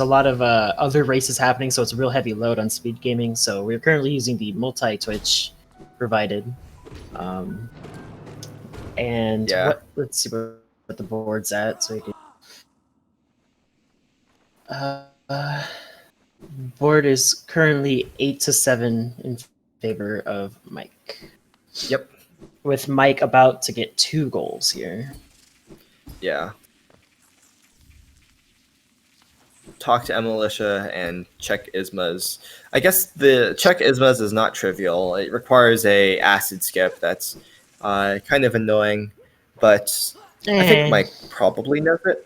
lot of other races happening, so it's a real heavy load on SpeedGaming. So we're currently using the multi-Twitch provided. And Yeah. let's see what the board's at, so we can. Board is currently 8-7 in favor of Mike. Yep. With Mike about to get 2 goals here. Yeah. Talk to Emilitia and check Isma's. I guess the check Isma's is not trivial. It requires a acid skip that's kind of annoying, but I think Mike probably knows it.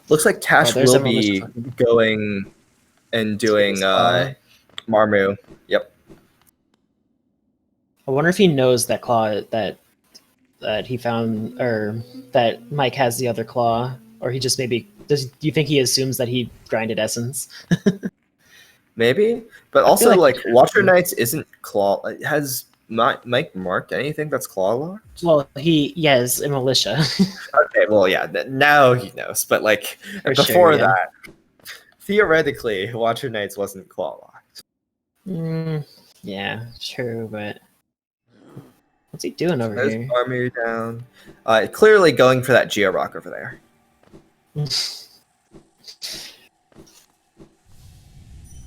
Looks like Tash there's will be Emilitia. going and doing Marmu. Yep. I wonder if he knows that claw that he found, or that Mike has the other claw, or he just maybe do you think he assumes that he grinded essence? Maybe, but I also feel like Watcher Knights isn't claw. Has Mike marked anything that's claw locked? Well, yes, a militia. Okay, well, yeah, now he knows, but like For before sure, yeah. that, theoretically, Watcher Knights wasn't claw locked. Yeah, true, but what's he doing over There's here? Army down. Clearly going for that Geo Rock over there.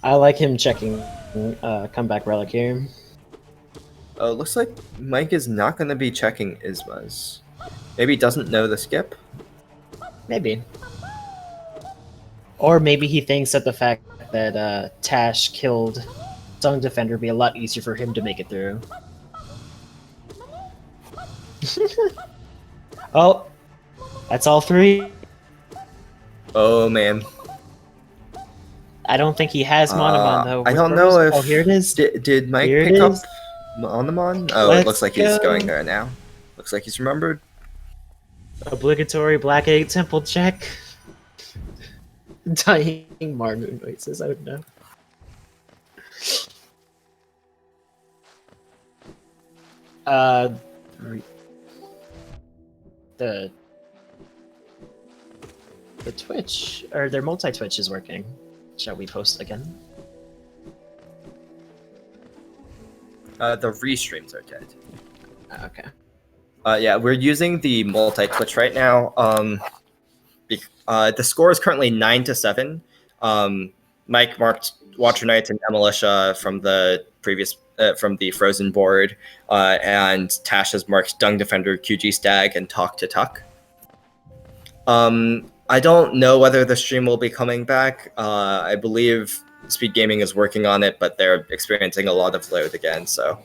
I like him checking comeback relic here. Oh, looks like Mike is not going to be checking Isma's. Maybe he doesn't know the skip. Maybe. Or maybe he thinks that the fact that Tash killed Dung Defender would be a lot easier for him to make it through. Oh, that's all 3. Oh man, I don't think he has Monomon though. I don't know if. Oh, here it is. Did Mike Here it pick up is. Monomon? Oh, Let's it looks like he's go. going there now. Looks like he's remembered. Obligatory Black Egg Temple check. Dying Marmoon noises, I would know. The Twitch, or their multi-Twitch is working. Shall we post again? The restreams are dead. Okay. Yeah, we're using the multi-Twitch right now. The score is currently 9-7. Mike marked Watcher Knights and Emilitia from the previous from the Frozen board, and Tash has marked Dung Defender, QG Stag, and Talk to Tuck. I don't know whether the stream will be coming back. I believe SpeedGaming is working on it, but they're experiencing a lot of load again. So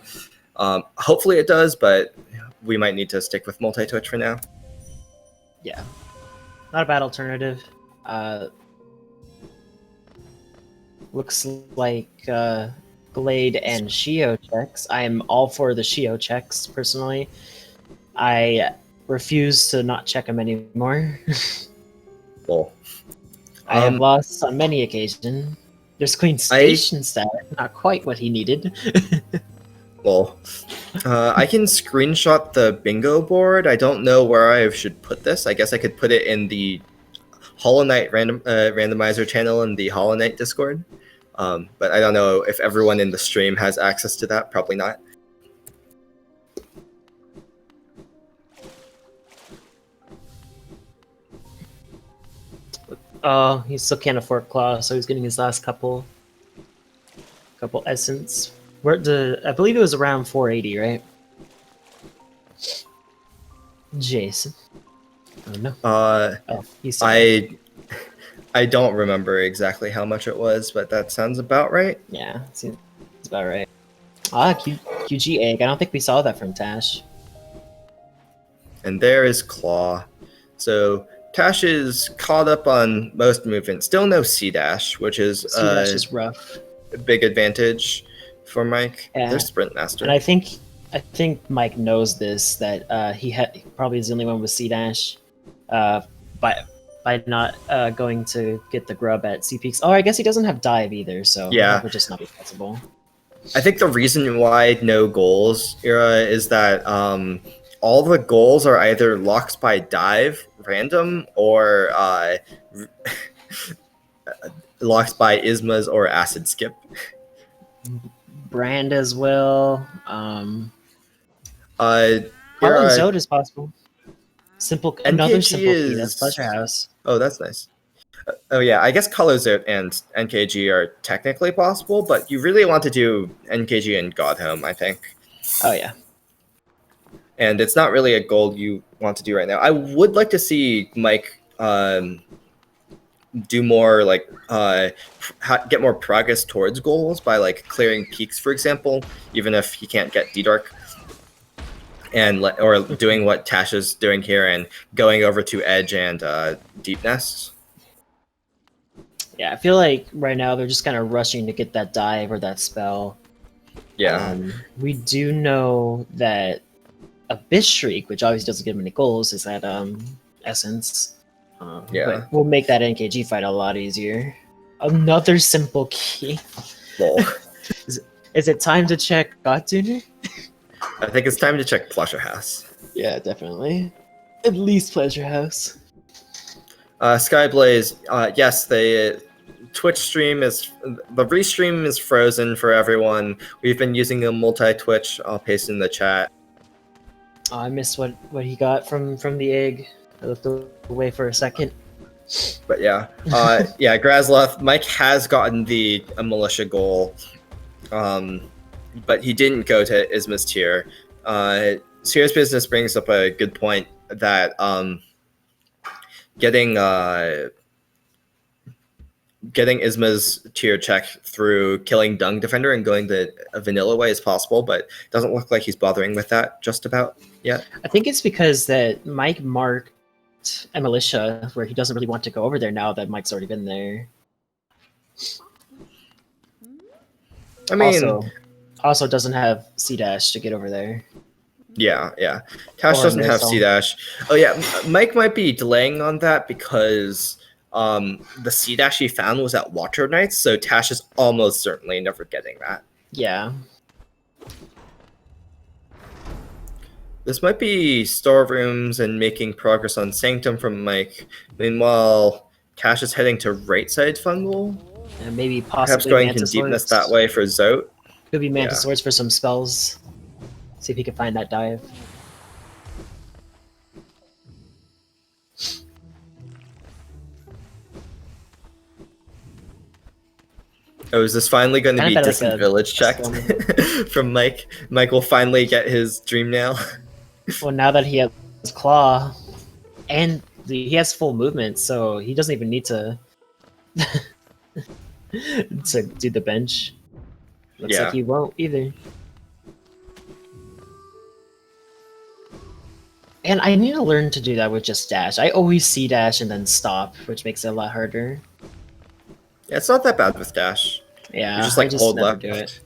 hopefully it does, but we might need to stick with multi-Twitch for now. Yeah. Not a bad alternative. Looks like Glade and Shio checks. I am all for the Shio checks, personally. I refuse to not check them anymore. Cool. I have lost on many occasions. There's Queen Station stat, not quite what he needed. Well, I can screenshot the bingo board. I don't know where I should put this. I guess I could put it in the Hollow Knight randomizer channel in the Hollow Knight Discord. But I don't know if everyone in the stream has access to that. Probably not. Oh, he still can't afford Claw, so he's getting his last couple essence. I believe it was around 480, right? Jason. Oh no. He's I don't remember exactly how much it was, but that sounds about right. yeah. That's about right. QG egg. I don't think we saw that from Tash. And there is Claw. So Tash is caught up on most movement. Still no C dash, which is C-dash is rough. a big advantage for Mike. Yeah. There's Sprint Master. And I think Mike knows this, that he probably is the only one with C-dash. By not going to get the grub at C peaks. Oh, I guess he doesn't have dive either, so that would just not be possible. I think the reason why no goals era is that all the goals are either locks by dive, random, or locks by Ismas or acid skip. Brand as well. Holo Zode is possible. Another simple key. That's is Pleasure House. Oh, that's nice. Oh yeah, I guess Colorzote and NKG are technically possible, but you really want to do NKG and Godhome, I think. Oh yeah. And it's not really a goal you want to do right now. I would like to see Mike do more like get more progress towards goals by like clearing peaks, for example, even if he can't get D-Dark. Or doing what Tash is doing here and going over to Edge and Deep Nest. Yeah, I feel like right now they're just kind of rushing to get that dive or that spell. Yeah. We do know that Abyss Shriek, which obviously doesn't give many goals, is at Essence. But we'll make that NKG fight a lot easier. Another simple key. Lol. Is it time to check God Tuner? I think it's time to check Pleasure House. Yeah, definitely. At least Pleasure House. Skyblaze, yes, the Twitch stream the restream is frozen for everyone. We've been using a multi-Twitch. I'll paste in the chat. Oh, I missed what he got from the egg. I looked away for a second. But yeah, Grazloth, Mike has gotten a militia goal. But he didn't go to Isma's tier. Serious Business brings up a good point that getting Isma's tier check through killing Dung Defender and going the vanilla way is possible, but it doesn't look like he's bothering with that just about yet. I think it's because that Mike marked a militia where he doesn't really want to go over there now that Mike's already been there. I mean... Also doesn't have C-dash to get over there. Yeah. Tash doesn't have C-dash. Oh yeah, Mike might be delaying on that because the C-dash he found was at Watcher Knights, so Tash is almost certainly never getting that. Yeah. This might be storerooms and making progress on Sanctum from Mike. Meanwhile, Tash is heading to right side Fungal. And maybe perhaps going to Deepness that way for Zote. Could be Mantis Swords for some spells. See if he can find that dive. Oh, is this finally going to be Distant Village checked from Mike? Mike will finally get his Dream Nail. Well, now that he has Claw, and he has full movement, so he doesn't even need to to do the bench. Looks like he won't either. And I need to learn to do that with just dash. I always see dash and then stop, which makes it a lot harder. Yeah, it's not that bad with dash. Yeah, you just like hold left. Do it.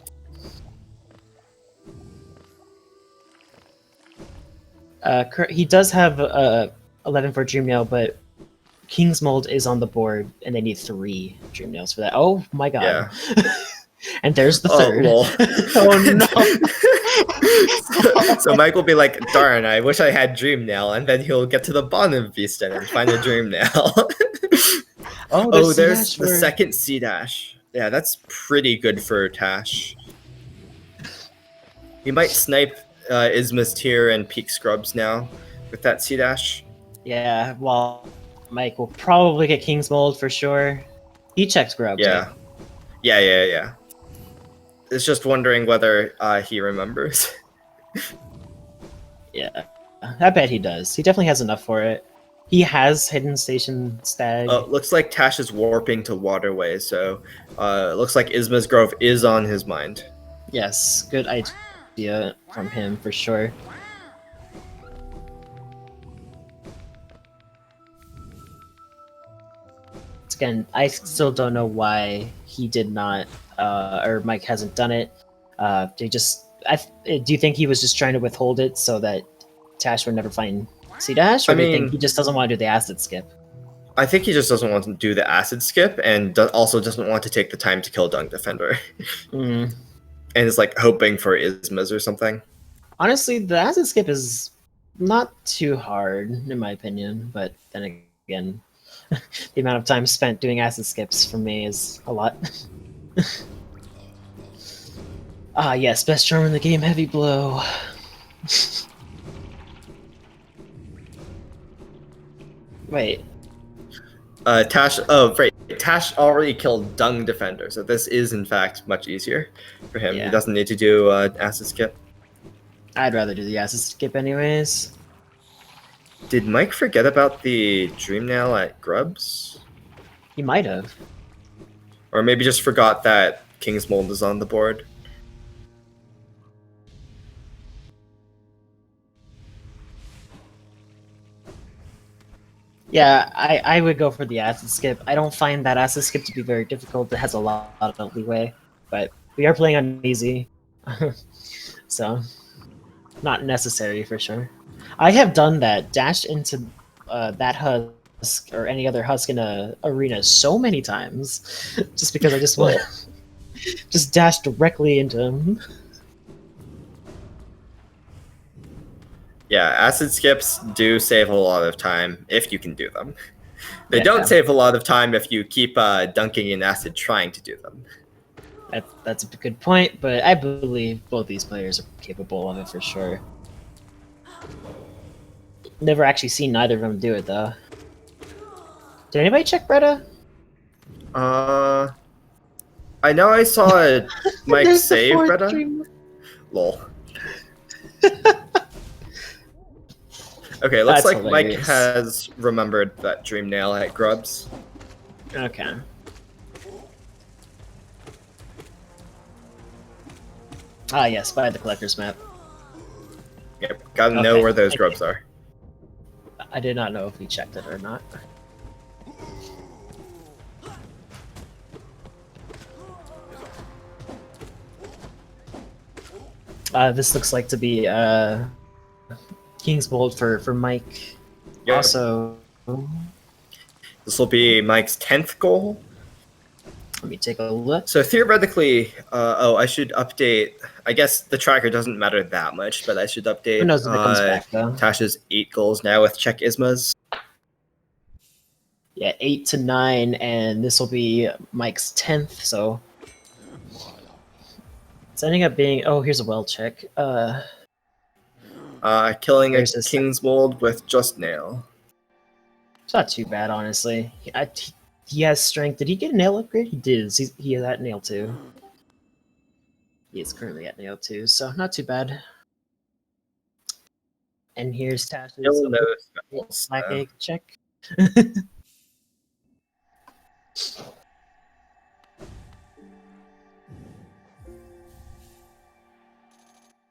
He does have 11 for Dream Nail, but King's Mold is on the board, and they need 3 Dream Nails for that. Oh my god! Yeah. And there's the third. Oh no! so Mike will be like, "Darn! I wish I had Dream Nail," and then he'll get to the bottom of Beast and find a Dream Nail. There's the second C dash. Yeah, that's pretty good for Tash. He might snipe Isma's tier and peak scrubs now with that C dash. Yeah, well, Mike will probably get King's Mold for sure. He checks grubs. Yeah. Yeah. It's just wondering whether he remembers. Yeah, I bet he does. He definitely has enough for it. He has Hidden Station Stag. Looks like Tash is warping to Waterway, so looks like Isma's Grove is on his mind. Yes, good idea from him for sure. Again, I still don't know why he did not, or Mike hasn't done it. They just, do you think he was just trying to withhold it so that Tash would never find C Dash, or do you think he just doesn't want to do the acid skip? I think he just doesn't want to do the acid skip, and also doesn't want to take the time to kill Dung Defender. Mm. And is like hoping for Ismas or something. Honestly, the acid skip is not too hard, in my opinion, but then again, the amount of time spent doing acid skips for me is a lot. Ah, yes, best charm in the game, Heavy Blow. Wait. Tash. Oh, right. Tash already killed Dung Defender, so this is in fact much easier for him. Yeah. He doesn't need to do acid skip. I'd rather do the acid skip anyways. Did Mike forget about the Dream Nail at Grubs? He might have. Or maybe just forgot that King's Mold is on the board. Yeah, I would go for the acid skip. I don't find that acid skip to be very difficult. It has a lot of leeway, but we are playing on easy, so not necessary for sure. I have done that, dashed into that husk or any other husk in a arena so many times, just because I just want just dash directly into him. Yeah, acid skips do save a lot of time if you can do them. They don't save a lot of time if you keep dunking in acid trying to do them. That's a good point, but I believe both these players are capable of it for sure. Never actually seen neither of them do it though. Did anybody check Bretta? I know I saw Mike save Bretta. Lol. Okay, looks like hilarious. Mike has remembered that Dream Nail at Grubs. Okay. Ah, yes, by the collector's map. Yep, gotta know where those grubs are. I did not know if he checked it or not. This looks like to be King's Bolt for Mike. Yep. Also, this will be Mike's 10th goal. Let me take a look. So theoretically, I should update. I guess the tracker doesn't matter that much, but I should update. Who knows if it comes back though? Tasha's 8 goals now with check Ismas. Yeah, 8 to 9, and this will be Mike's 10th. So it's ending up being. Oh, here's a well check. Killing a King's Mold with just Nail. It's not too bad, honestly. He has strength. Did he get a nail upgrade? He did. He is at nail 2. He is currently at nail 2, so not too bad. And here's Tash's Black Egg check.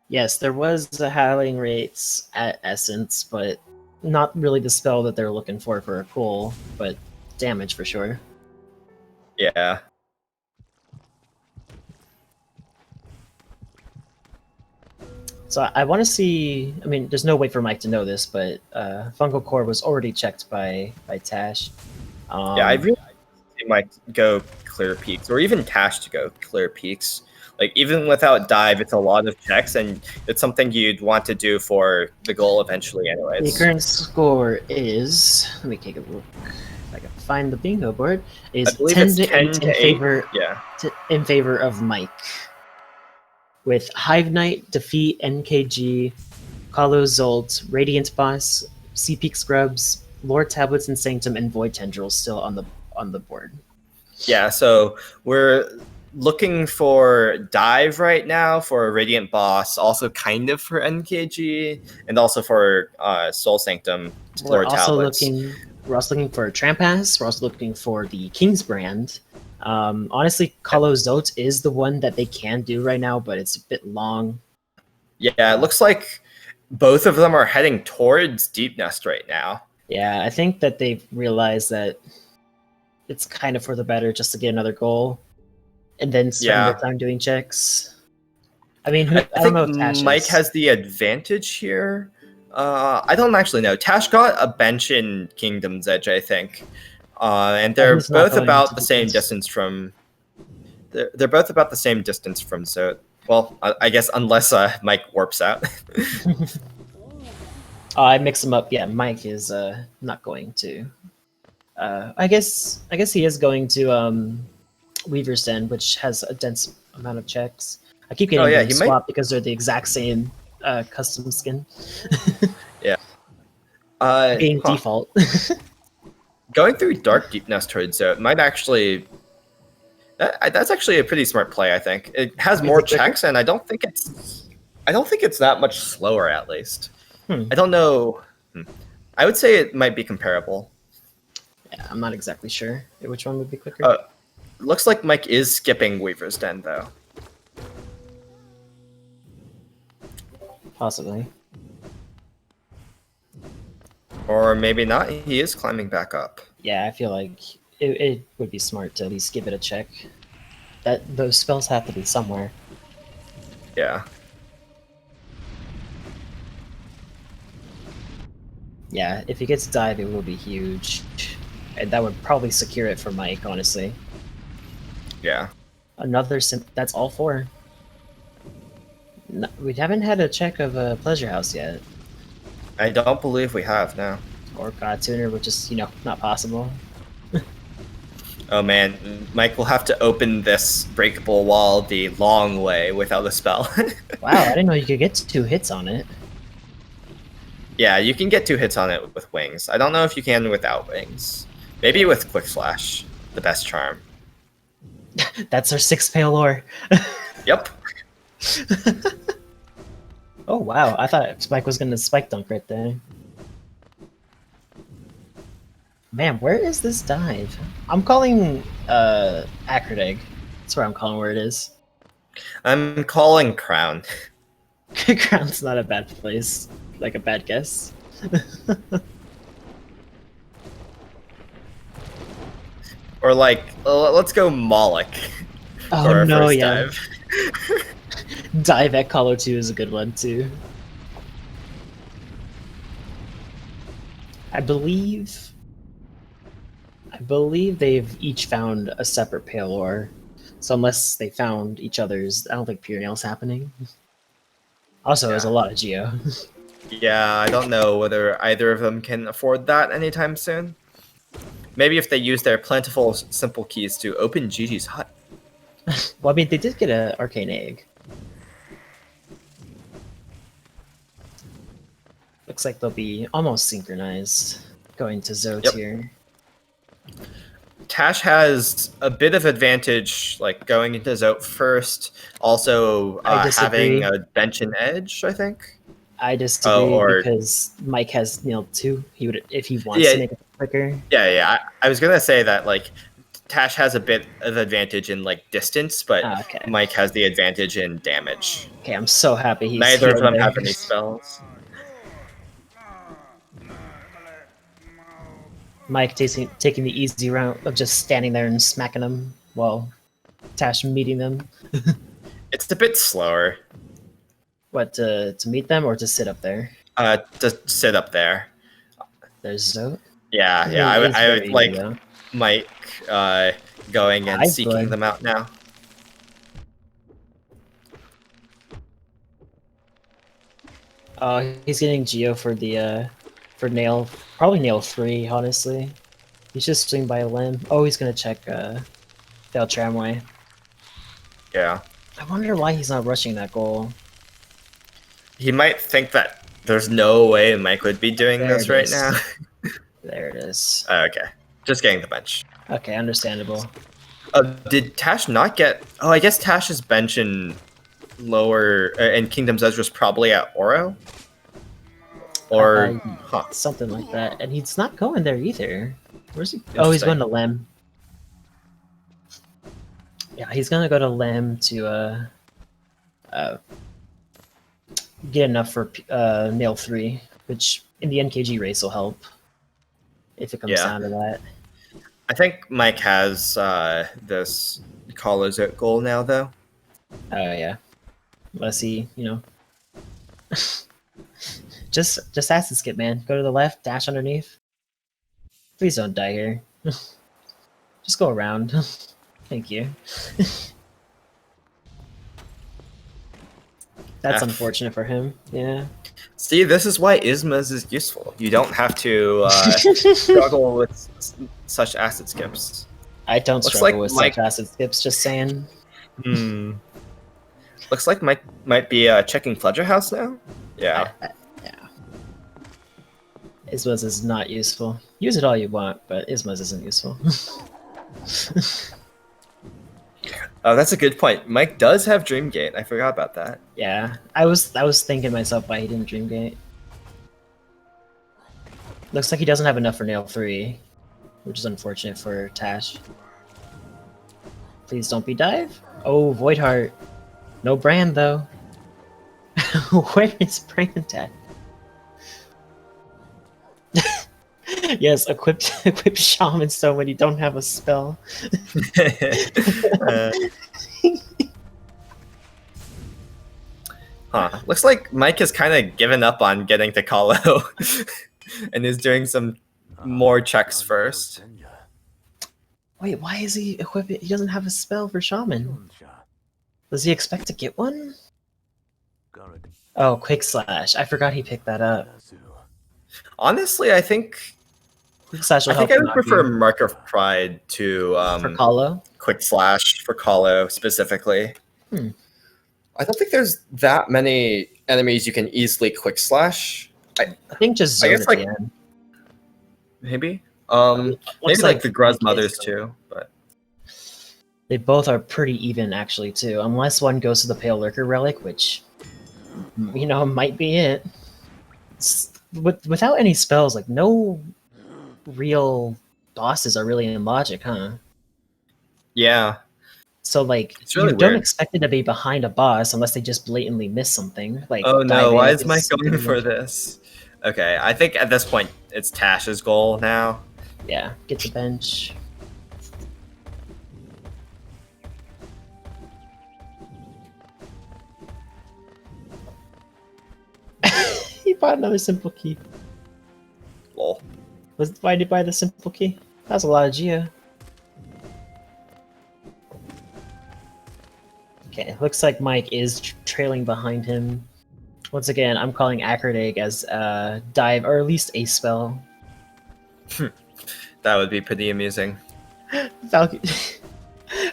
Yes, there was the howling rates at Essence, but not really the spell that they're looking for a pull, but damage for sure. Yeah. So I want to see. I mean, there's no way for Mike to know this, but Fungal Core was already checked by Tash. Yeah, I really think Mike go clear peaks, or even Tash to go clear peaks. Like, even without dive, it's a lot of checks, and it's something you'd want to do for the goal eventually anyways. The current score is, let me take a look if I can find the bingo board, is 10 to 8 in favor, in favor of Mike. With Hive Knight, Defeat, NKG, Kalo Zolt, Radiant Boss, Sea Peak Scrubs, Lord Tablets and Sanctum, and Void Tendrils still on the board. Yeah, so we're looking for dive right now for a Radiant Boss, also kind of for NKG, and also for Soul Sanctum. We're also looking for a Trampass. We're also looking for the King's Brand, Honestly, Colo Zote is the one that they can do right now, but it's a bit long. Yeah, it looks like both of them are heading towards Deep Nest right now. Yeah, I think that they've realized that it's kind of for the better just to get another goal and then spend their Yeah. time doing checks. I mean, I I don't think know if Tash Mike is. has the advantage here. I don't actually know. Tash got a bench in Kingdom's Edge, I think. And they're He's not both going about into the same defense. distance from. They're both about the same distance from Zote. Well, I guess unless Mike warps out. Oh, I mix them up. Yeah, Mike is not going to. I guess he is going to Weaver's Den, which has a dense amount of checks. I keep Oh getting yeah, them he might. swapped because they're the exact same custom skin. Yeah. Being Huh. default. Going through Dark Deep Nest towards Zote might actually. That's actually a pretty smart play. I think it has Is more it quicker? checks, and I don't think it's. I don't think it's that much slower, at least. Hmm. I don't know. I would say it might be comparable. Yeah, I'm not exactly sure which one would be quicker. Looks like Mike is skipping Weaver's Den, though. Possibly. Or maybe not. He is climbing back up. Yeah, I feel like it would be smart to at least give it a check. That those spells have to be somewhere. Yeah. Yeah, if he gets dive, it will be huge. And that would probably secure it for Mike, honestly. Yeah. Another that's all four. No, we haven't had a check of a Pleasure House yet. I don't believe we have now. Or God Tuner, which is, not possible. Oh man, Mike will have to open this breakable wall the long way without a spell. Wow, I didn't know you could get 2 hits on it. Yeah, you can get 2 hits on it with wings. I don't know if you can without wings. Maybe with Quick Slash, the best charm. That's our 6 pale ore. Yep. Oh wow, I thought Spike was gonna spike dunk right there. Man, where is this dive? I'm calling Acrid Egg. That's where I'm calling where it is. I'm calling Crown. Crown's not a bad place. Like a bad guess. Or like, let's go Moloch. Oh for our no, first yeah. dive. Dive at Colo 2 is a good one too. I believe they've each found a separate pale ore. So unless they found each other's, I don't think Pure Nail's happening. Also, there's a lot of Geo. Yeah, I don't know whether either of them can afford that anytime soon. Maybe if they use their plentiful simple keys to open Gigi's hut. Well, I mean, they did get an Arcane Egg. Looks like they'll be almost synchronized going to Zote here. Tash has a bit of advantage, like going into Zote first. Also, having a bench and edge, I think. I disagree because Mike has nailed 2. He would, if he wants to make it quicker. Yeah. I was gonna say that like Tash has a bit of advantage in like distance, but Mike has the advantage in damage. Okay, I'm so happy he's neither of them have any spells. Mike taking the easy route of just standing there and smacking them while Tash meeting them. It's a bit slower. What, to meet them or to sit up there? To sit up there. There's Zote. Yeah. I would like Mike going and seeking them out now. He's getting Geo for the for nail, probably nail 3, honestly. He's just swing by a limb. Oh, he's gonna check Fail Tramway. Yeah. I wonder why he's not rushing that goal. He might think that there's no way Mike would be doing this right now. There it is. Okay. Just getting the bench. Okay, understandable. Did Tash not get... Oh, I guess Tash's bench in lower... in Kingdom's Edge was probably at Oro? Or... Something like that. And he's not going there either. Where's he? Oh, he's going to Lem. Yeah, he's gonna go to Lamb to get enough for nail 3, which in the NKG race will help if it comes down to that. I think Mike has this Collars Out goal now, though. Oh yeah, unless he, just acid skip, man. Go to the left, dash underneath. Please don't die here. Just go around. Thank you. That's unfortunate for him. Yeah. See, this is why Ismas is useful. You don't have to struggle with such acid skips. I don't struggle with such acid skips, just saying. Looks like Mike might be checking Pleasure House now. Yeah. Yeah. Ismas is not useful. Use it all you want, but Ismas isn't useful. Oh, that's a good point. Mike does have Dreamgate. I forgot about that. Yeah, I was thinking myself why he didn't Dreamgate. Looks like he doesn't have enough for nail 3, which is unfortunate for Tash. Please don't be dive. Oh, Void Heart. No brand though. Where is brand at? Yes, equip shaman stone when you don't have a spell. Looks like Mike has kind of given up on getting to Kahlo and is doing some more checks first. Wait, why is he equipping? He doesn't have a spell for shaman. Does he expect to get one? Oh, Quick Slash. I forgot he picked that up. Honestly, I think Slash will I would prefer Mark of Pride to for Kahlo? Quick Slash for Kahlo specifically. I don't think there's that many enemies you can easily Quick Slash. I think just Zone at the end. Maybe. Maybe like the Gruz Mothers too, but they both are pretty even actually too, unless one goes to the Pale Lurker Relic, which might be it. Without any spells, like no real bosses are really in logic, huh? Yeah. So like really you don't expect it to be behind a boss unless they just blatantly miss something. Like, oh no, why is Mike going for this? Okay, I think at this point it's Tash's goal now. Yeah, get the bench. He bought another simple key. Lol. Why did he buy the simple key? That's a lot of Geo. Okay, looks like Mike is trailing behind him. Once again, I'm calling Acrid Egg as dive, or at least a spell. That would be pretty amusing. Falcon,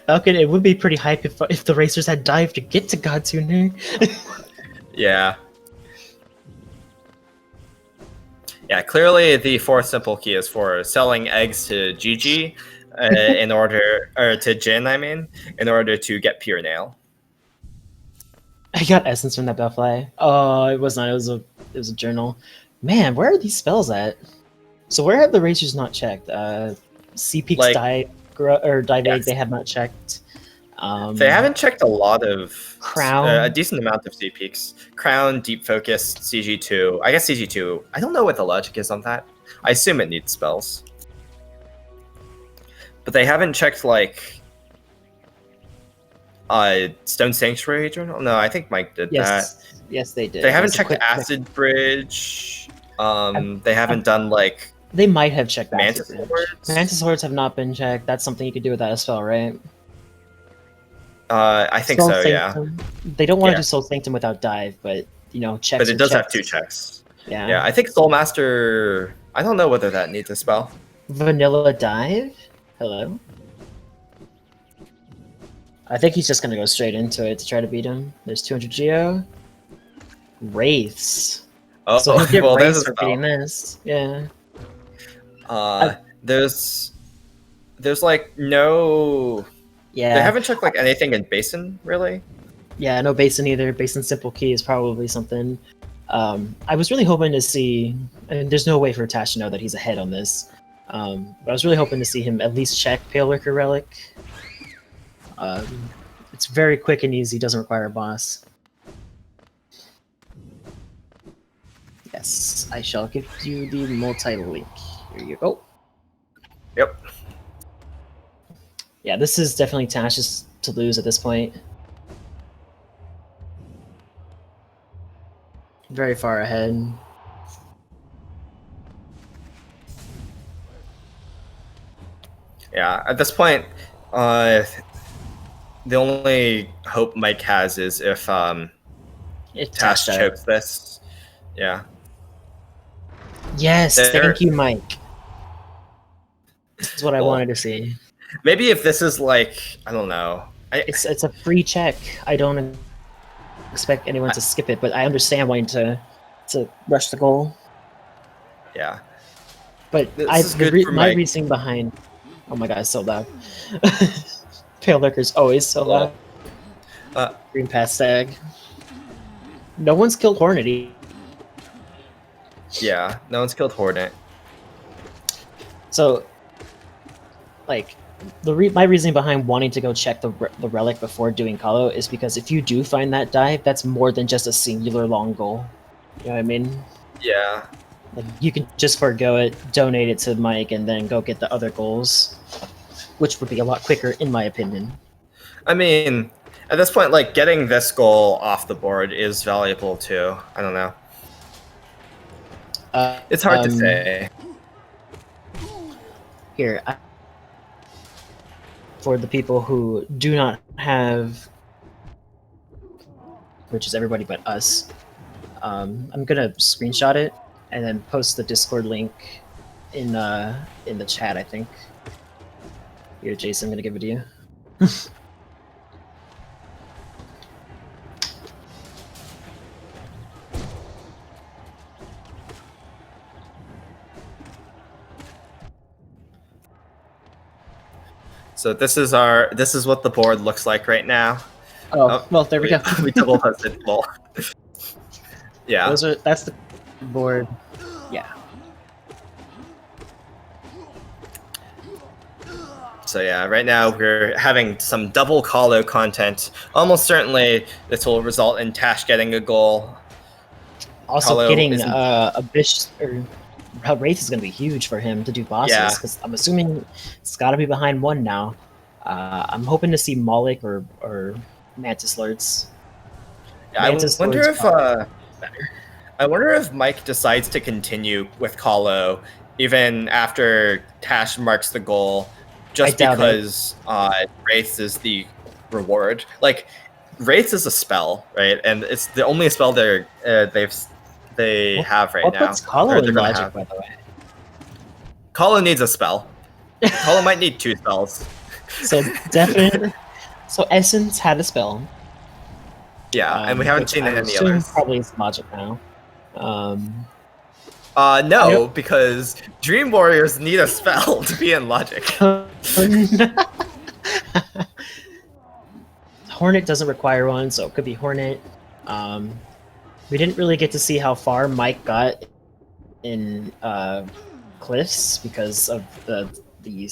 it would be pretty hype if the racers had dive to get to Godtuner. Yeah. Yeah, clearly the fourth simple key is for selling eggs to GG to Jin, in order to get pure nail. I got essence from that Bellfly. Oh, it was not. It was a journal. Man, where are these spells at? So where have the racers not checked? Sea Peaks Dive Egg, they have not checked. They haven't checked a lot of Crown, a decent amount of Sea Peaks. Crown, Deep Focus, CG2. I guess CG2. I don't know what the logic is on that. I assume it needs spells, but they haven't checked like Stone Sanctuary Journal. No, I think Mike did that. Yes, they did. They haven't checked Acid Bridge. They haven't done like. They might have checked Mantis Hordes. Mantis Hordes have not been checked. That's something you could do without a spell, right? I think Soul so. Sanctum. Yeah. They don't want to do Soul Sanctum without dive, but checks. But it does have 2 checks. Yeah. Yeah, I think Soul Master. I don't know whether that needs a spell. Vanilla dive. Hello. I think he's just gonna go straight into it to try to beat him. There's 200 Geo. Wraiths. Oh, so he'll get well, Wraiths for beating this. Yeah. There's like no. Yeah. They haven't checked like anything in Basin really. Yeah, no Basin either. Basin Simple Key is probably something. I was really hoping to see. I mean, there's no way for Tash to know that he's ahead on this. But I was really hoping to see him at least check Pale Lurker Relic. It's very quick and easy. Doesn't require a boss. Yes, I shall give you the multi-link. Here you go. Yep. Yeah, this is definitely Tash's to lose at this point. Very far ahead. Yeah, at this point, the only hope Mike has is if Tash chokes this. Yeah. Yes, There- thank you, Mike. This is what I wanted to see. Maybe if this is like, I don't know. It's a free check. I don't expect anyone to skip it, but I understand wanting to rush the goal. Yeah. But This is good for my Mike. reasoning behind. Oh my god, it's so loud. Pale Lurker's always so loud. Green pass stag. No one's killed Hornety. Yeah, no one's killed Hornet. So, like, my reasoning behind wanting to go check the relic before doing Kalo is because if you do find that dive, that's more than just a singular long goal. You know what I mean? Yeah. Like, you can just forgo it, donate it to Mike, and then go get the other goals, which would be a lot quicker, in my opinion. I mean, at this point, like, getting this goal off the board is valuable too. I don't know. It's hard to say. Here, for the people who do not have, which is everybody but us, I'm gonna screenshot it and then post the Discord link in the chat. I think. Here, Jason, I'm gonna give it to you. So this is what the board looks like right now. Oh, well, there we go. We double posted. Well, yeah. That's the board. Yeah. So yeah, right now we're having some double Kalo content. Almost certainly this will result in Tash getting a goal. Also, Kalo getting isn't- a Bish or Wraith is going to be huge for him to do bosses, Yeah. because I'm assuming it's got to be behind one now. I'm hoping to see Moloch or Mantis Lords. Yeah, I Mantis wonder Lords if probably better. I wonder if Mike decides to continue with Kalo even after Tash marks the goal, just I doubt it. because Wraith is the reward. Like, Wraith is a spell, right? And it's the only spell they have right What now. puts Kalo or in they're gonna logic, have. by the way? Kalo needs a spell. Kalo might need 2 spells. So definitely. So Essence had a spell. Yeah, and we haven't which seen I any assume others. Probably is logic now. No, because Dream Warriors need a spell to be in Logic. Hornet doesn't require one, so it could be Hornet. We didn't really get to see how far Mike got in Cliffs because of the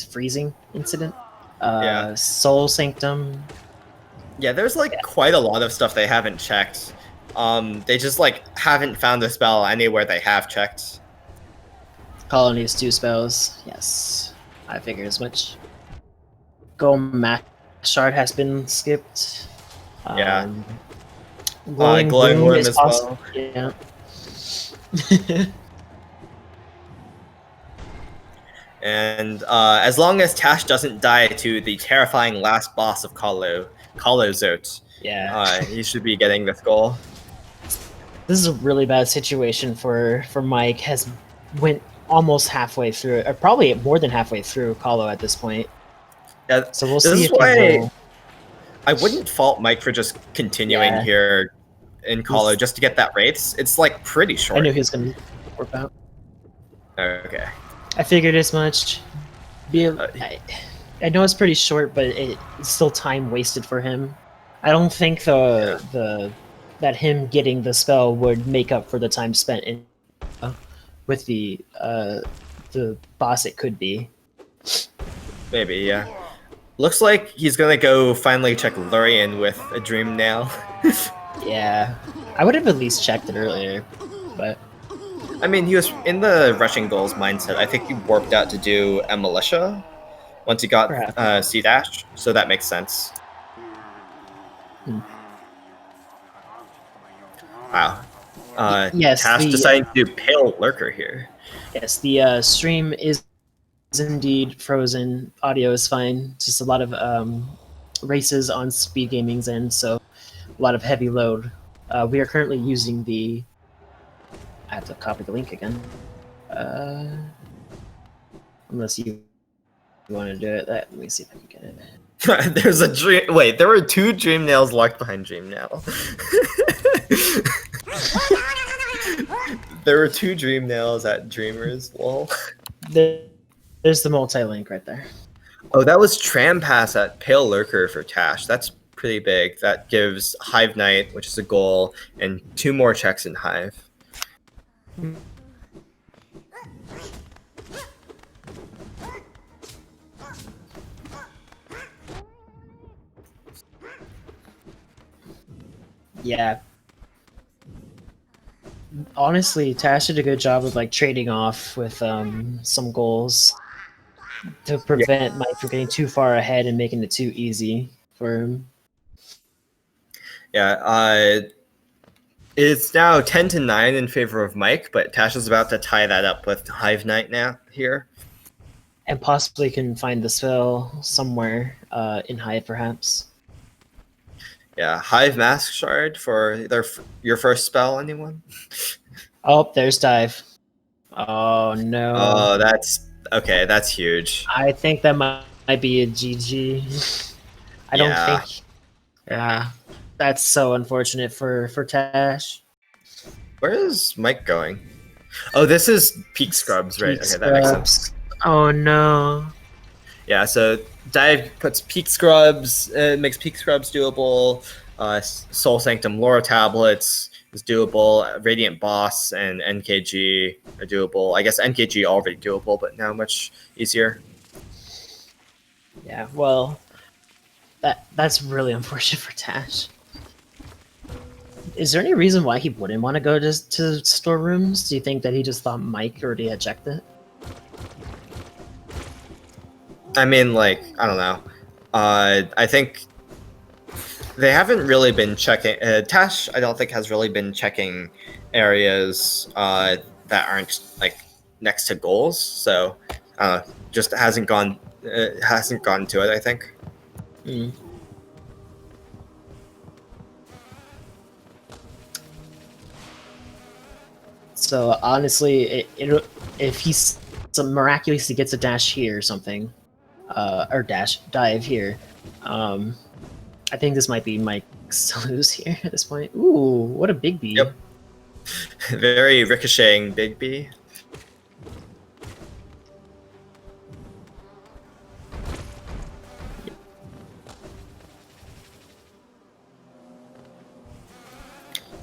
freezing incident. Yeah. Soul Sanctum. Yeah, there's like quite a lot of stuff they haven't checked. They just like haven't found a spell anywhere they have checked. Colonies 2 spells. Yes, I figured as much. Go Max Shard has been skipped. Yeah. Glowing Gloom is as possible. well. Yeah. And as long as Tash doesn't die to the terrifying last boss of Kalo Zot, Yeah. he should be getting this goal. This is a really bad situation for Mike. Has went almost halfway through, or probably more than halfway through Kalo at this point. Yeah, So we'll this see is if why he will. I wouldn't fault Mike for just continuing Yeah. here in Kalo He's- just to get that Wraiths. It's like pretty short. I knew he was going to work out. Okay. I figured as much. I know it's pretty short, but it's still time wasted for him. I don't think that him getting the spell would make up for the time spent in with the boss. It could be. Maybe, yeah. Looks like he's gonna go finally check Lurian with a dream nail. Yeah, I would have at least checked it earlier, but I mean, he was in the rushing goals mindset. I think he warped out to do a militia once he got perhaps. C dash, so that makes sense. Hmm. Wow. Yes, Tash the deciding to do Pale Lurker here. yes the stream is indeed frozen. Audio is fine. Just a lot of races on SpeedGaming's end, so a lot of heavy load. We are currently using the. I have to copy the link again. Unless you want to do it, let me see if I can get it. There's a dream. Wait, there were 2 dream nails locked behind dream nail. There were 2 dream nails at Dreamer's wall. There's the multi-link right there. Oh, that was Tram Pass at Pale Lurker for Tash. That's pretty big. That gives Hive Knight, which is a goal, and 2 more checks in Hive. Yeah. Honestly, Tash did a good job of like trading off with some goals to prevent Mike from getting too far ahead and making it too easy for him. Yeah, it's now 10-9 in favor of Mike, but Tash is about to tie that up with Hive Knight now here. And possibly can find the spell somewhere in Hive, perhaps. Yeah, Hive Mask Shard for your first spell, anyone? Oh, there's Dive. Oh, no. Oh, that's okay. That's huge. I think that might be a GG. I don't think. Yeah, that's so unfortunate for Tash. Where is Mike going? Oh, this is Peak Scrubs, right? Peak Okay, that makes sense. Scrubs. Oh no. Yeah, so Dive puts Peak Scrubs, makes Peak Scrubs doable. Soul Sanctum Lore Tablets is doable. Radiant Boss and NKG are doable. I guess NKG already doable, but now much easier. Yeah, well, that's really unfortunate for Tash. Is there any reason why he wouldn't want to go to storerooms? Do you think that he just thought Mike already had checked it? I mean, like, I don't know. I think they haven't really been checking. Tash, I don't think, has really been checking areas that aren't like next to goals. So, just hasn't gone to it. I think. Mm. So honestly, if he miraculously gets a dash here or something, or dive here, I think this might be Mike's to lose here at this point. Ooh, what a big B. Yep. Very ricocheting big B.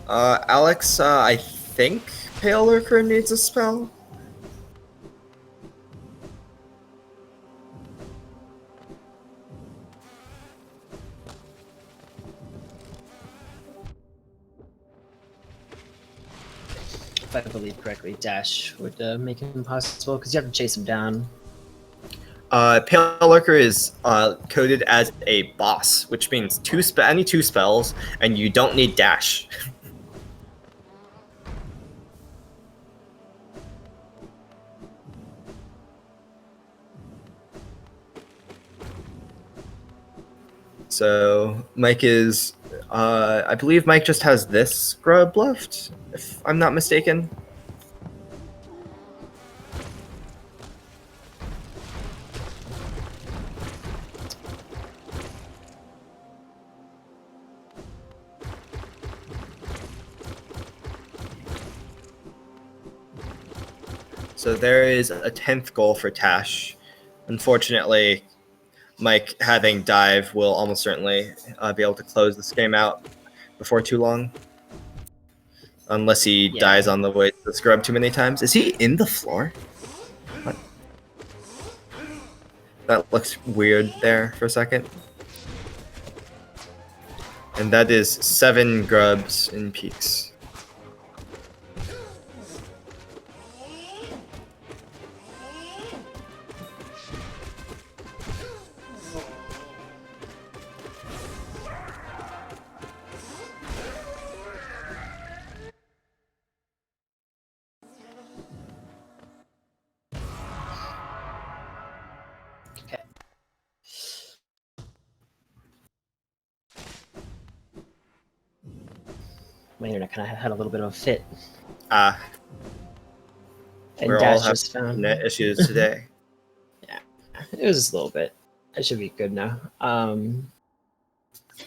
Alex, I think Pale Lurker needs a spell. If I believe correctly, dash would make it impossible because you have to chase him down. Pale Lurker is coded as a boss, which means any 2 spells, and you don't need dash. So Mike is, I believe Mike just has this scrub left, if I'm not mistaken. So there is a 10th goal for Tash. Unfortunately, Mike having dive will almost certainly be able to close this game out before too long. Unless he dies on the way to the scrub too many times. Is he in the floor? What? That looks weird there for a second. And that is 7 grubs in peaks. My internet kind of had a little bit of a fit. Ah, And we're all Dash having just found net issues today. Yeah, it was just a little bit. It should be good now.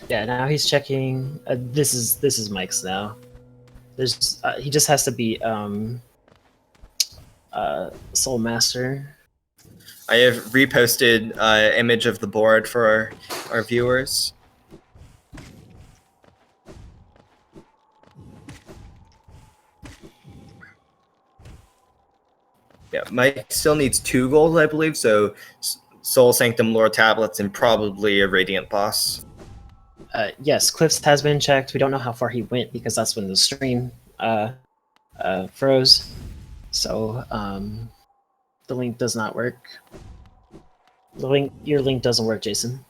Yeah, now he's checking. This is Mike's now. There's he just has to be Soul Master. I have reposted image of the board for our viewers. Yeah, Mike still needs 2 gold, I believe, so Soul Sanctum Lore tablets and probably a Radiant boss. Yes, Cliffs has been checked. We don't know how far he went because that's when the stream froze. So the link does not work. Your link doesn't work, Jason.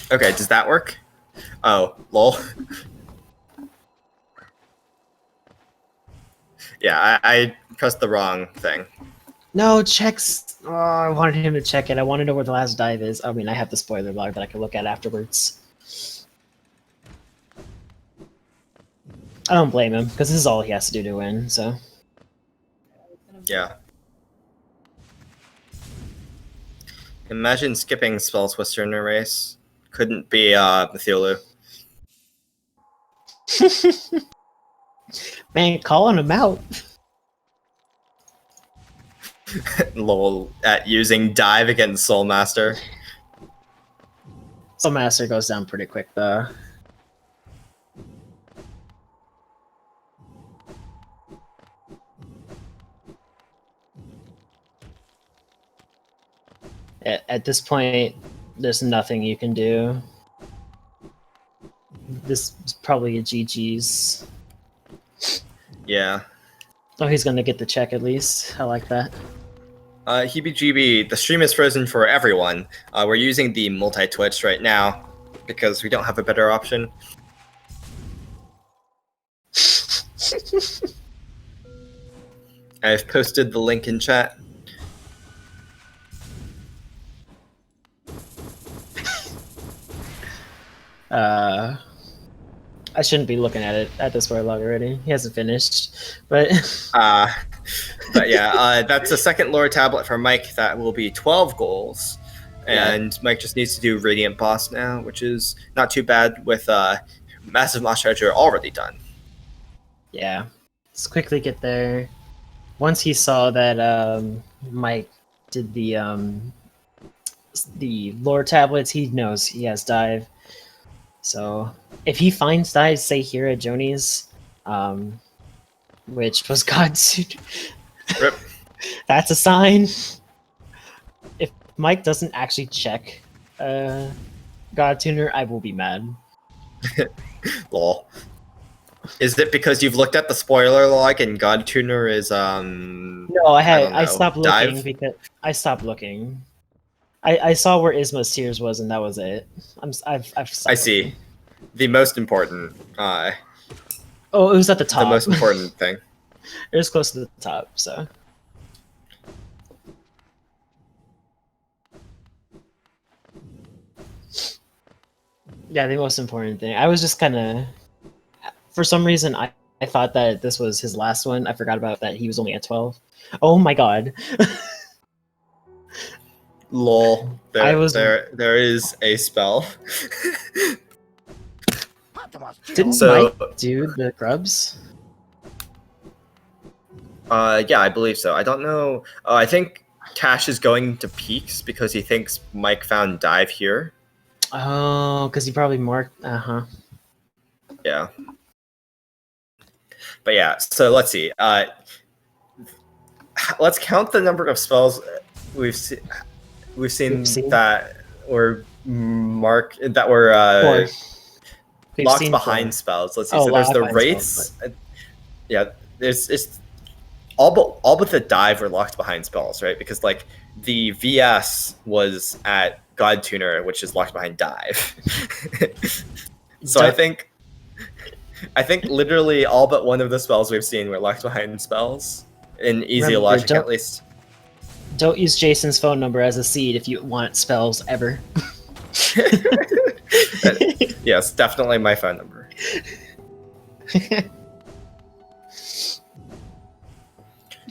Okay, does that work? Oh, lol. Yeah, I pressed the wrong thing. No, checks. Oh, I wanted him to check it. I want to know where the last dive is. I mean, I have the spoiler log that I can look at afterwards. I don't blame him, because this is all he has to do to win, so. Yeah. Imagine skipping Spell Twister in a race. Couldn't be Cthulhu. Man, calling him out. Lol, at using dive against Soul Master. Soul Master goes down pretty quick, though. At this point, there's nothing you can do. This is probably a GG's. Yeah. Oh, he's gonna get the check at least. I like that. HeebieGB, the stream is frozen for everyone. We're using the multi-Twitch right now because we don't have a better option. I've posted the link in chat. I shouldn't be looking at it at this spoiler log already. He hasn't finished, but But yeah, that's the second lore tablet for Mike. That will be 12 goals. And yeah. Mike just needs to do Radiant Boss now, which is not too bad with Massive Moss Treasure already done. Yeah. Let's quickly get there. Once he saw that Mike did the lore tablets, he knows he has dive. So if he finds dive, say here at Joni's, which was God's, Rip. That's a sign. If Mike doesn't actually check God Tuner, I will be mad. Lol. Is it because you've looked at the spoiler log and God Tuner is No, I stopped looking dive? because I stopped looking. I saw where Isma's Tears was, and that was it. I've stopped I see. looking. The most important. Oh, it was at the top. The most important thing. It was close to the top, so. Yeah, the most important thing. I was just kind of, for some reason, I thought that this was his last one. I forgot about that. He was only at 12. Oh my god. Lol. There is a spell. Didn't Mike do the grubs? Yeah, I believe so. I don't know. I think Tash is going to peaks because he thinks Mike found dive here. Oh, because he probably marked. Yeah. But yeah, so let's see. Let's count the number of spells we've we've seen We've seen- that were Four. We've locked seen behind four. spells. Let's see. Oh, So there's locked the behind wraiths. spells, Yeah, there's it's all but the dive were locked behind spells, right? Because like the VS was at God Tuner, which is locked behind dive. So I think literally all but one of the spells we've seen were locked behind spells in easy Remember, logic at least. Don't use Jason's phone number as a seed if you want spells ever. Yes, definitely my phone number.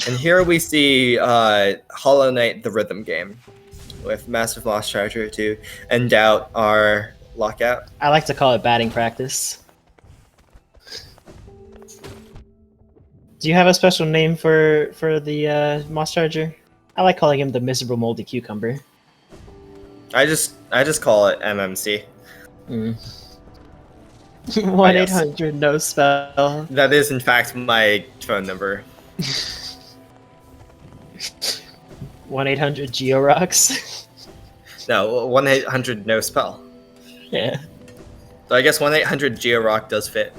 And here we see Hollow Knight, the rhythm game, with Massive Lost Charger to end out our lockout. I like to call it batting practice. Do you have a special name for the Moss Charger? I like calling him the miserable moldy cucumber. I just call it MMC. 1-800 no spell. That is in fact my phone number. 1-800 Georocks. No, 1-800 no spell. Yeah. So I guess 1-800 Georock does fit.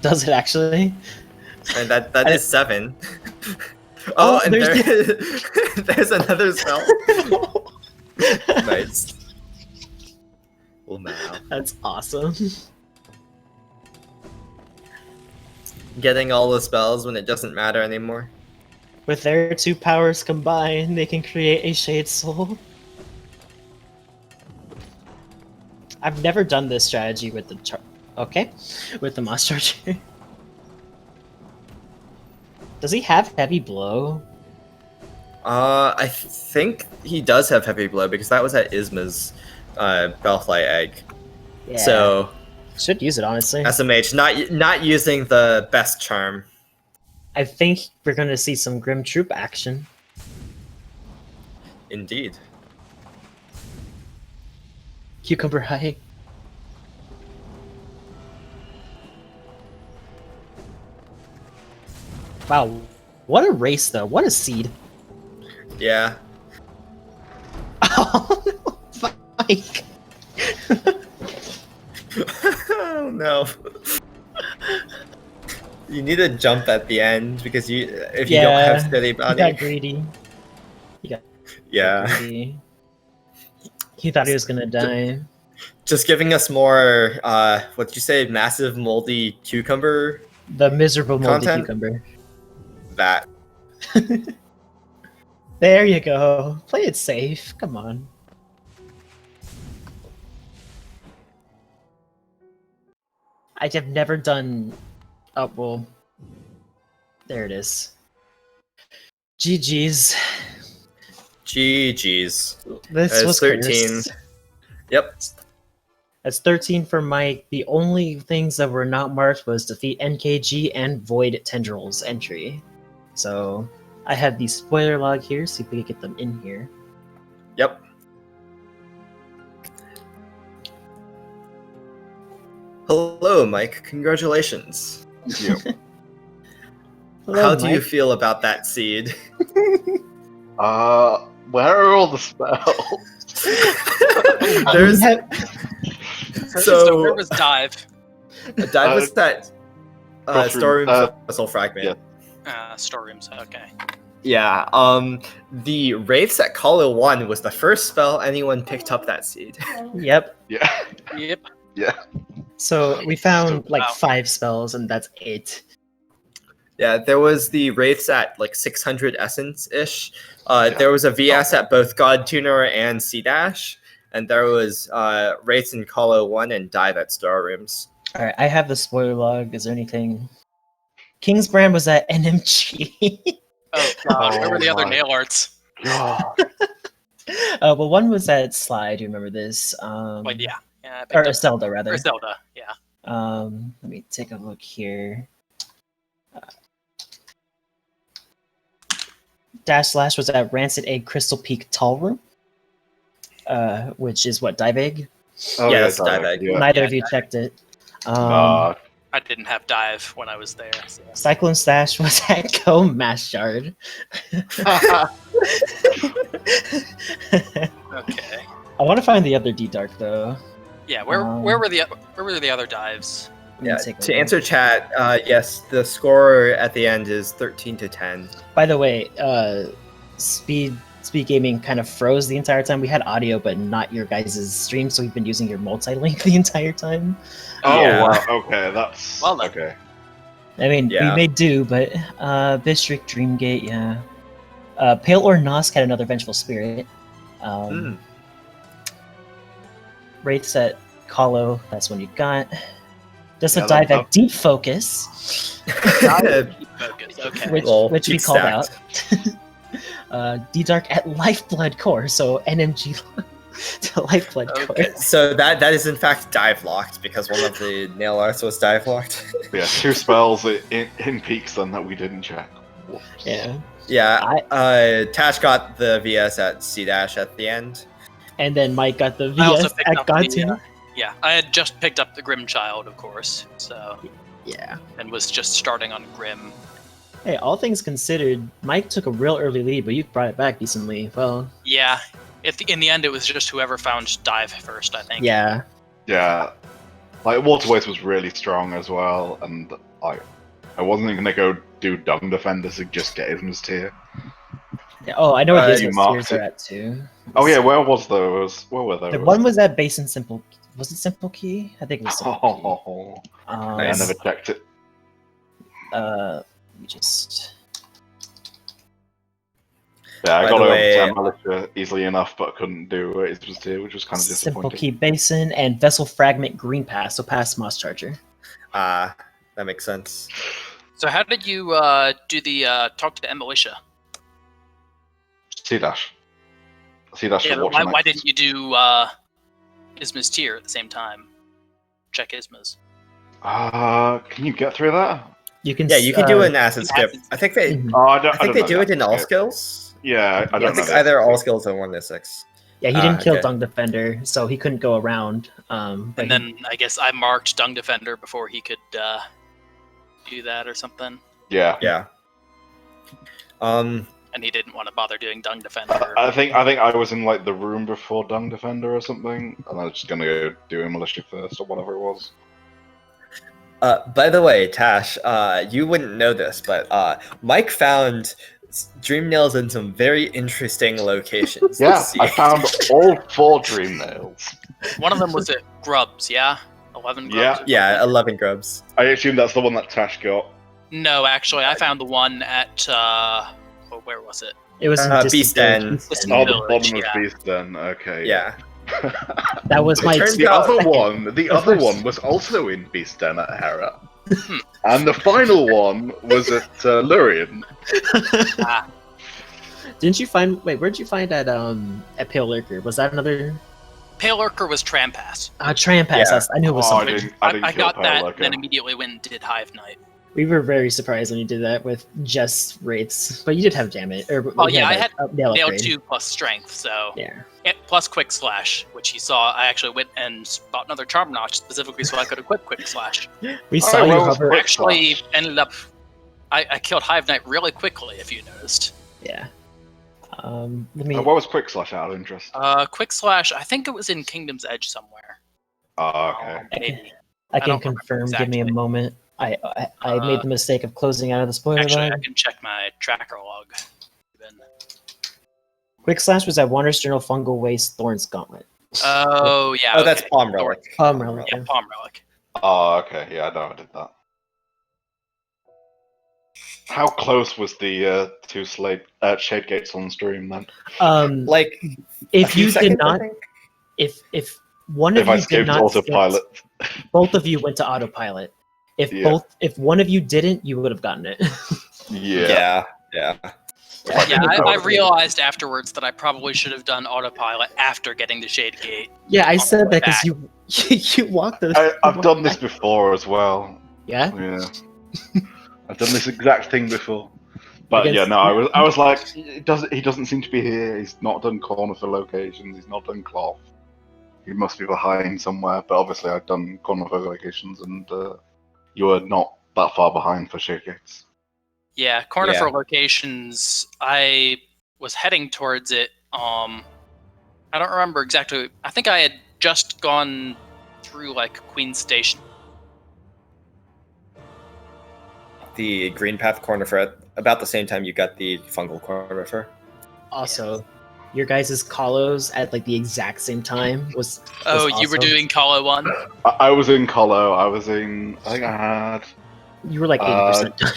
Does it actually? And that is 7. Oh, and there's another spell. Nice. Well, now. That's awesome. Getting all the spells when it doesn't matter anymore. With their two powers combined, they can create a Shade Soul. I've never done this strategy with the with the Moss Charger. Does he have heavy blow? I think he does have heavy blow because that was at Isma's Bellfly egg. Yeah. So Should use it, honestly. SMH not using the best charm. I think we're going to see some Grim Troop action. Indeed. Cucumber High. Wow, what a race though. What a seed. Yeah. Oh no, Mike. Oh no. You need to jump at the end because if you don't have steady He body. got greedy. Yeah. Greedy. He thought he was gonna die. Just giving us more what did you say, massive moldy cucumber? The miserable moldy Content? cucumber. That. There you go. Play it safe. Come on. I have never done. Oh well. There it is. GG's. GG's. This That is was 13. cursed. Yep. That's 13 for Mike. The only things that were not marked was defeat NKG and Void Tendrils entry. So I have the spoiler log here, see if we can get them in here. Yep. Hello, Mike. Congratulations. You. Hello, How do you Mike. feel about that seed? Where are all the spells? There's So where was dive? dive was that Crossroom, storeroom vessel fragment. yeah. Storerooms. Okay. Yeah. The Wraiths at Kalo 1 was the first spell anyone picked up that seed. Yep. Yeah. Yep. Yeah. So we found like Wow. 5 spells, and that's it. Yeah, there was the Wraiths at like 600 essence-ish. There was a VS at both God Tuner and C-Dash. And there was Wraiths in Kalo 1 and Dive at Storerooms. All right, I have the spoiler log. Is there anything? King's Brand was at NMG. Oh god. Where were Oh the other my nail arts? God. Well, one was at Sly. Do you remember this? Well, yeah. Yeah. I Or picked up- Zelda, rather. or Zelda. Yeah. Let me take a look here. Dash Slash was at Rancid Egg Crystal Peak Tall Room, which is what, Dive Egg? Oh, Yes, Dive Dive Egg. Yeah. Neither Yeah, of you Dive checked it. I didn't have dive when I was there. So. Cyclone Stash was at Go Mash Yard. Okay. I want to find the other D Dark though. Yeah, where were the other dives? Let me Yeah, take a to look. answer chat, yes, the score at the end is 13-10. By the way, Speed Gaming kind of froze the entire time. We had audio, but not your guys' stream, so we've been using your multi-link the entire time. Oh, Yeah. wow. Okay, that's... Well then. okay. I mean, Yeah. we may do, but Bistrick, Dreamgate, yeah. Pale or Nosk had another Vengeful Spirit. Hmm. Wraiths at Hollow, that's one you got. Just a Yeah, dive that- at Deep Focus, Focus. Okay. which we keep called stacked. out. D-Dark at Lifeblood Core, so NMG to Lifeblood Core. Okay. So that is in fact dive locked because one of the nail arts was dive locked. Yeah, 2 spells in peaks then that we didn't check. Whoops. Yeah. Yeah, Tash got the VS at C- at the end. And then Mike got the I also VS picked at up the, Godtune. Yeah, I had just picked up the Grim Child, of course, so Yeah. and was just starting on Grim. Hey, all things considered, Mike took a real early lead, but you brought it back decently. Well, Yeah, in the end, it was just whoever found dive first, I think. yeah. Yeah. Like, Waterways was really strong as well, and I wasn't even gonna go do Dung Defender to just get Isma's tier. Yeah, oh, I know what his you tiers marked are it. at too. Oh yeah, where was those? Where were those? The one was at Base and Simple. Was it Simple Key? I think it was Simple Oh, Key. I Nice. never checked it. Let me just. Yeah, I By got the over way- 10 militia easily enough, but couldn't do Isma's tier, which was kind of Simple disappointing. Key Basin and Vessel Fragment Green Pass, so past Moss Charger. That makes sense. So how did you do the talk to the militia? C-Dash. C-Dash Yeah, for but watching why didn't you do Isma's tier at the same time? Check Isma's. Can you get through that? You can. Yeah, you can do an acid an skip. acid I think they. Mhm. Oh, I think they know do the it in all acid skip. skills. Yeah, I I don't think know. either the all acid skip. skills or 1-6. Yeah, he didn't kill okay. Dung Defender, so he couldn't go around. But And he- then I guess I marked Dung Defender before he could do that or something. Yeah. Yeah. And he didn't want to bother doing Dung Defender. I think I was in like the room before Dung Defender or something, and I was just gonna go do a militia first or whatever it was. By the way, Tash, you wouldn't know this, but Mike found dream nails in some very interesting locations. Yeah, Let's see. I found all 4 dream nails. One of them was at Grubs, yeah? 11 Yeah. Grubs? or Yeah, something? 11 grubs. I assume that's the one that Tash got. No, actually, I found the one at, where was it? it was in Beast Distant Den. Village, Beast Distant Den. Oh, the Village, bottom of yeah. Beast then. Okay. Yeah. That was my. turns The out- other second. one, the The other first- one was also in Beast Den at Hera. And the final one was at Lurien. Didn't you find? Wait, where'd you find at Pale Lurker? Was that another Pale Lurker was Trampass. Trampass? Yeah. That's- I knew it was Oh, I something. didn't I kill got Pale that Lurker. and then immediately went and did Hive Knight. We were very surprised when you did that with just wraiths, but you did have damage. Or Oh, you yeah, I that, nail Nailed upgrade. 2 plus Strength, so... Yeah. Plus Quick Slash, which he saw. I actually went and bought another Charm Notch specifically so I could equip Quick Slash. We Oh, saw you well, hover. Quick Actually, Slash. ended up... I killed Hive Knight really quickly, if you noticed. Yeah. Let me. What was Quick Slash out of interest? Quick Slash, I think it was in Kingdom's Edge somewhere. Oh, okay. Maybe. I I can don't remember confirm. Give me a exactly. moment. I made the mistake of closing out of the spoiler Actually, I log. can check my tracker log. Even. Quick Slash was at Wanderer's Journal, Fungal Waste, Thorn's Gauntlet. Oh, yeah. Oh, that's okay. Palm Relic. Relic. Yeah, Palm Relic. Oh, okay. Yeah, I know I did that. How close was the 2 Shade Gates on stream then? Like, a If few you seconds, did I not, think? if one of If I you did skipped not, autopilot. both of you went to autopilot. Yeah. If one of you didn't, you would have gotten it. Yeah. Yeah. Yeah, That I was- realized afterwards that I probably should have done autopilot after getting the Shade Gate. Yeah, I On said the way that because you walked the. I've done this before as well. Yeah. Yeah. I've done this exact thing before. But Against- yeah, no, I was like, he doesn't seem to be here. He's not done corner for locations. He's not done cloth. He must be behind somewhere. But obviously, I've done corner for locations, and you were not that far behind for Shade Gates. Yeah, corner Yeah. for locations. I was heading towards it I don't remember exactly. I think I had just gone through like Queen's Station. The green path cornifer at about the same time you got the fungal cornifer. Also, your guys' Kalos at like the exact same time was Oh, you were awesome. doing Kalo 1? I was in Colo. I think I had. You were like 80% done.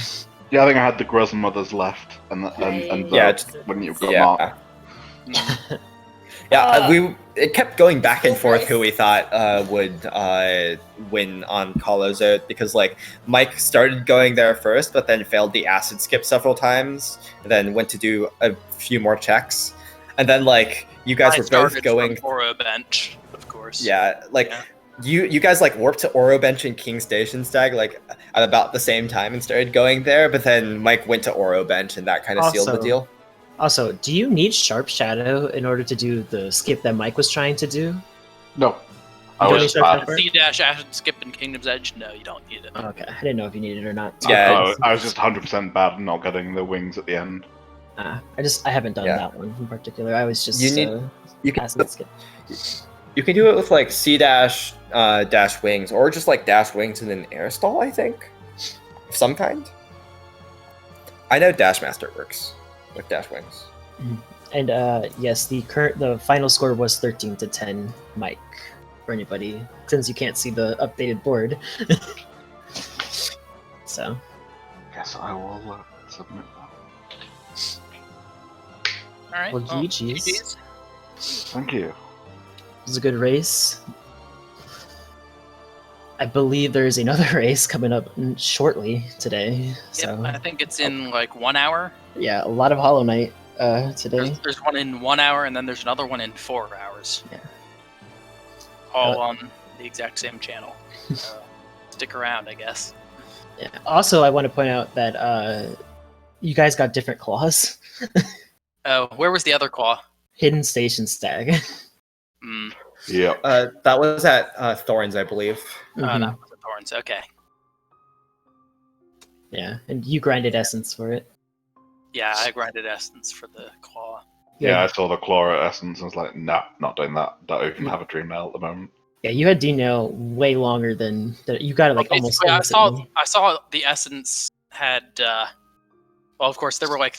Yeah, I think I had the Grozmothers left, and Yeah, when you've got Yeah. Mark. Yeah, it kept going back and forth who we thought would win on Kalos because like Mike started going there first, but then failed the acid skip several times, and then went to do a few more checks, and then like you guys I were both started going. from Oro Bench, of course. Yeah, like Yeah. you guys like warped to Oro Bench and King Station Stag like at about the same time and started going there, but then Mike went to Oro Bench and that kind of sealed the Also- deal. Also, do you need Sharp Shadow in order to do the skip that Mike was trying to do? No, I You don't was need Sharp bad. Shadow? C- Acid Skip and Kingdom's Edge? No, you don't need it. Okay, I didn't know if you needed it or not. Yeah, I was just 100% bad at not getting the wings at the end. I haven't done Yeah. that one in particular. I was just You need- you can acid skip. You can do it with like C dash dash wings or just like dash wings and an air stall, I think. Of some kind. I know Dash Master works with dash wings. And yes, the final score was 13-10, Mike. For anybody, since you can't see the updated board. So Guess I will submit that. Alright. Well, GG's. GG's. Thank you. it was a good race. I believe there is another race coming up shortly today. So Yep, I think it's in like 1 hour. yeah, a lot of Hollow Knight today. There's one in 1 hour, and then there's another one in 4 hours. Yeah. All on the exact same channel. So stick around, I guess. Yeah. Also, I want to point out that you guys got different claws. Oh, where was the other claw? Hidden Station Stag. Hmm. Yeah. That was at Thorns, I believe. Oh, Mhm. that was the Thorns. Okay. Yeah, and you grinded essence for it. Yeah, I grinded essence for the claw. Yeah, I saw the Chlora essence and was like, nah, not doing that. Don't even have a dream nail at the moment. Yeah, you had D-Nail way longer than you got it like almost Basically, instantly. I saw the essence had. Well, of course, there were like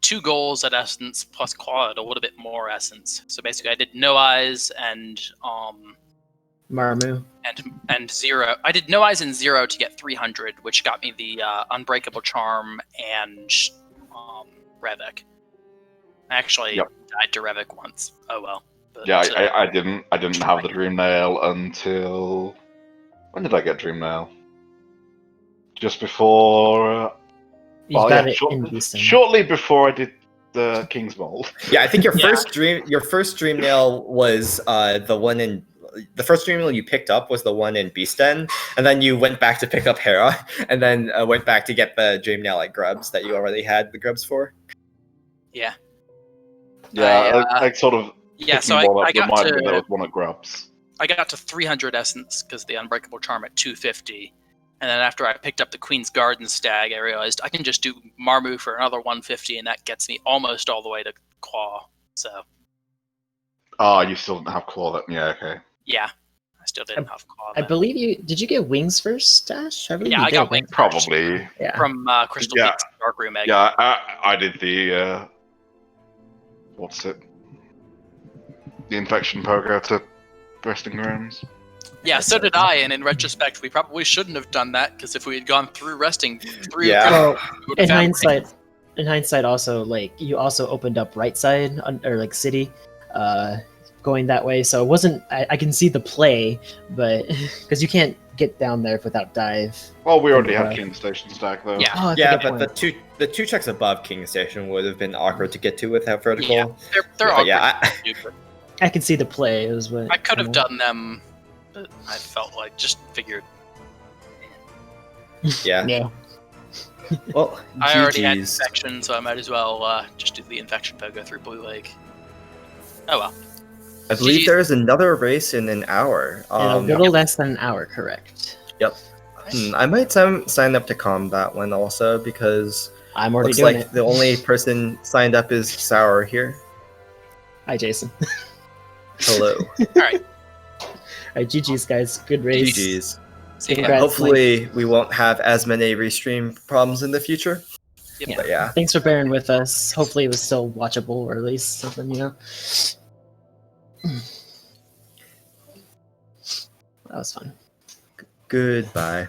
2 goals at essence plus claw at a little bit more essence. So basically, I did no eyes and Maramu. and 0. I did no eyes and 0 to get 300, which got me the unbreakable charm and Revok. I actually Yep. died to Revok once. Oh well. But, Yeah, I didn't have the dream nail until when did I get dream nail? Just before. You Well, got yeah, it in Beeston. shortly before I did the King's Mold. Yeah, I think your Yeah. first dream nail was the first dream nail you picked up was the one in Beasten, and then you went back to pick up Hera, and then went back to get the dream nail at Grubs that you already had the Grubs for. yeah. Yeah, I, like sort of. Yeah, so picking one I up got reminded me there to was one at Grubs. 300 essence because the unbreakable charm at 250, and then after I picked up the Queen's Garden Stag, I realized I can just do Marmu for another 150, and that gets me almost all the way to Claw. So Oh, you still didn't have claw. Yeah, okay. yeah, I still didn't have Claw. I then. believe you did. You get wings first, Dash? I believe Yeah, you I got did, right? wings first Probably. Yeah. from Crystal Yeah. Peaks Dark Room Egg. Yeah, I did the what's it? The infection poker to resting grounds. Yeah, so did I, and in retrospect, we probably shouldn't have done that because if we had gone through resting through, Yeah. Well, we would have in found hindsight, also like you also opened up right side or like city, going that way. So it wasn't. I can see the play, but because you can't get down there without dive. Well, we already Yeah. had King Station Stack though. Yeah. Oh, that's a Yeah, good but point. the two checks above King Station would have been awkward to get to without vertical. Yeah, they're But awkward yeah, to do, but I can see the play. It was what I could have done them, but I felt like just figured. yeah. Yeah. Well, I already had GG's. infection, so I might as well just do the infection go through Blue Lake. Oh well. I believe GG's. there is another race in an hour. In a little less than an hour, correct? I might sign up to combat one also because I'm already looks doing like it. the only person signed up is Sour here. Hi, Jason. Hello. All right. All right, GG's, guys. Good race. GG's. See ya. Congrats, Hopefully, we won't have as many restream problems in the future. Yep. Yeah. But yeah. Thanks for bearing with us. Hopefully, it was still watchable, or at least something, you know. That was fun. Goodbye.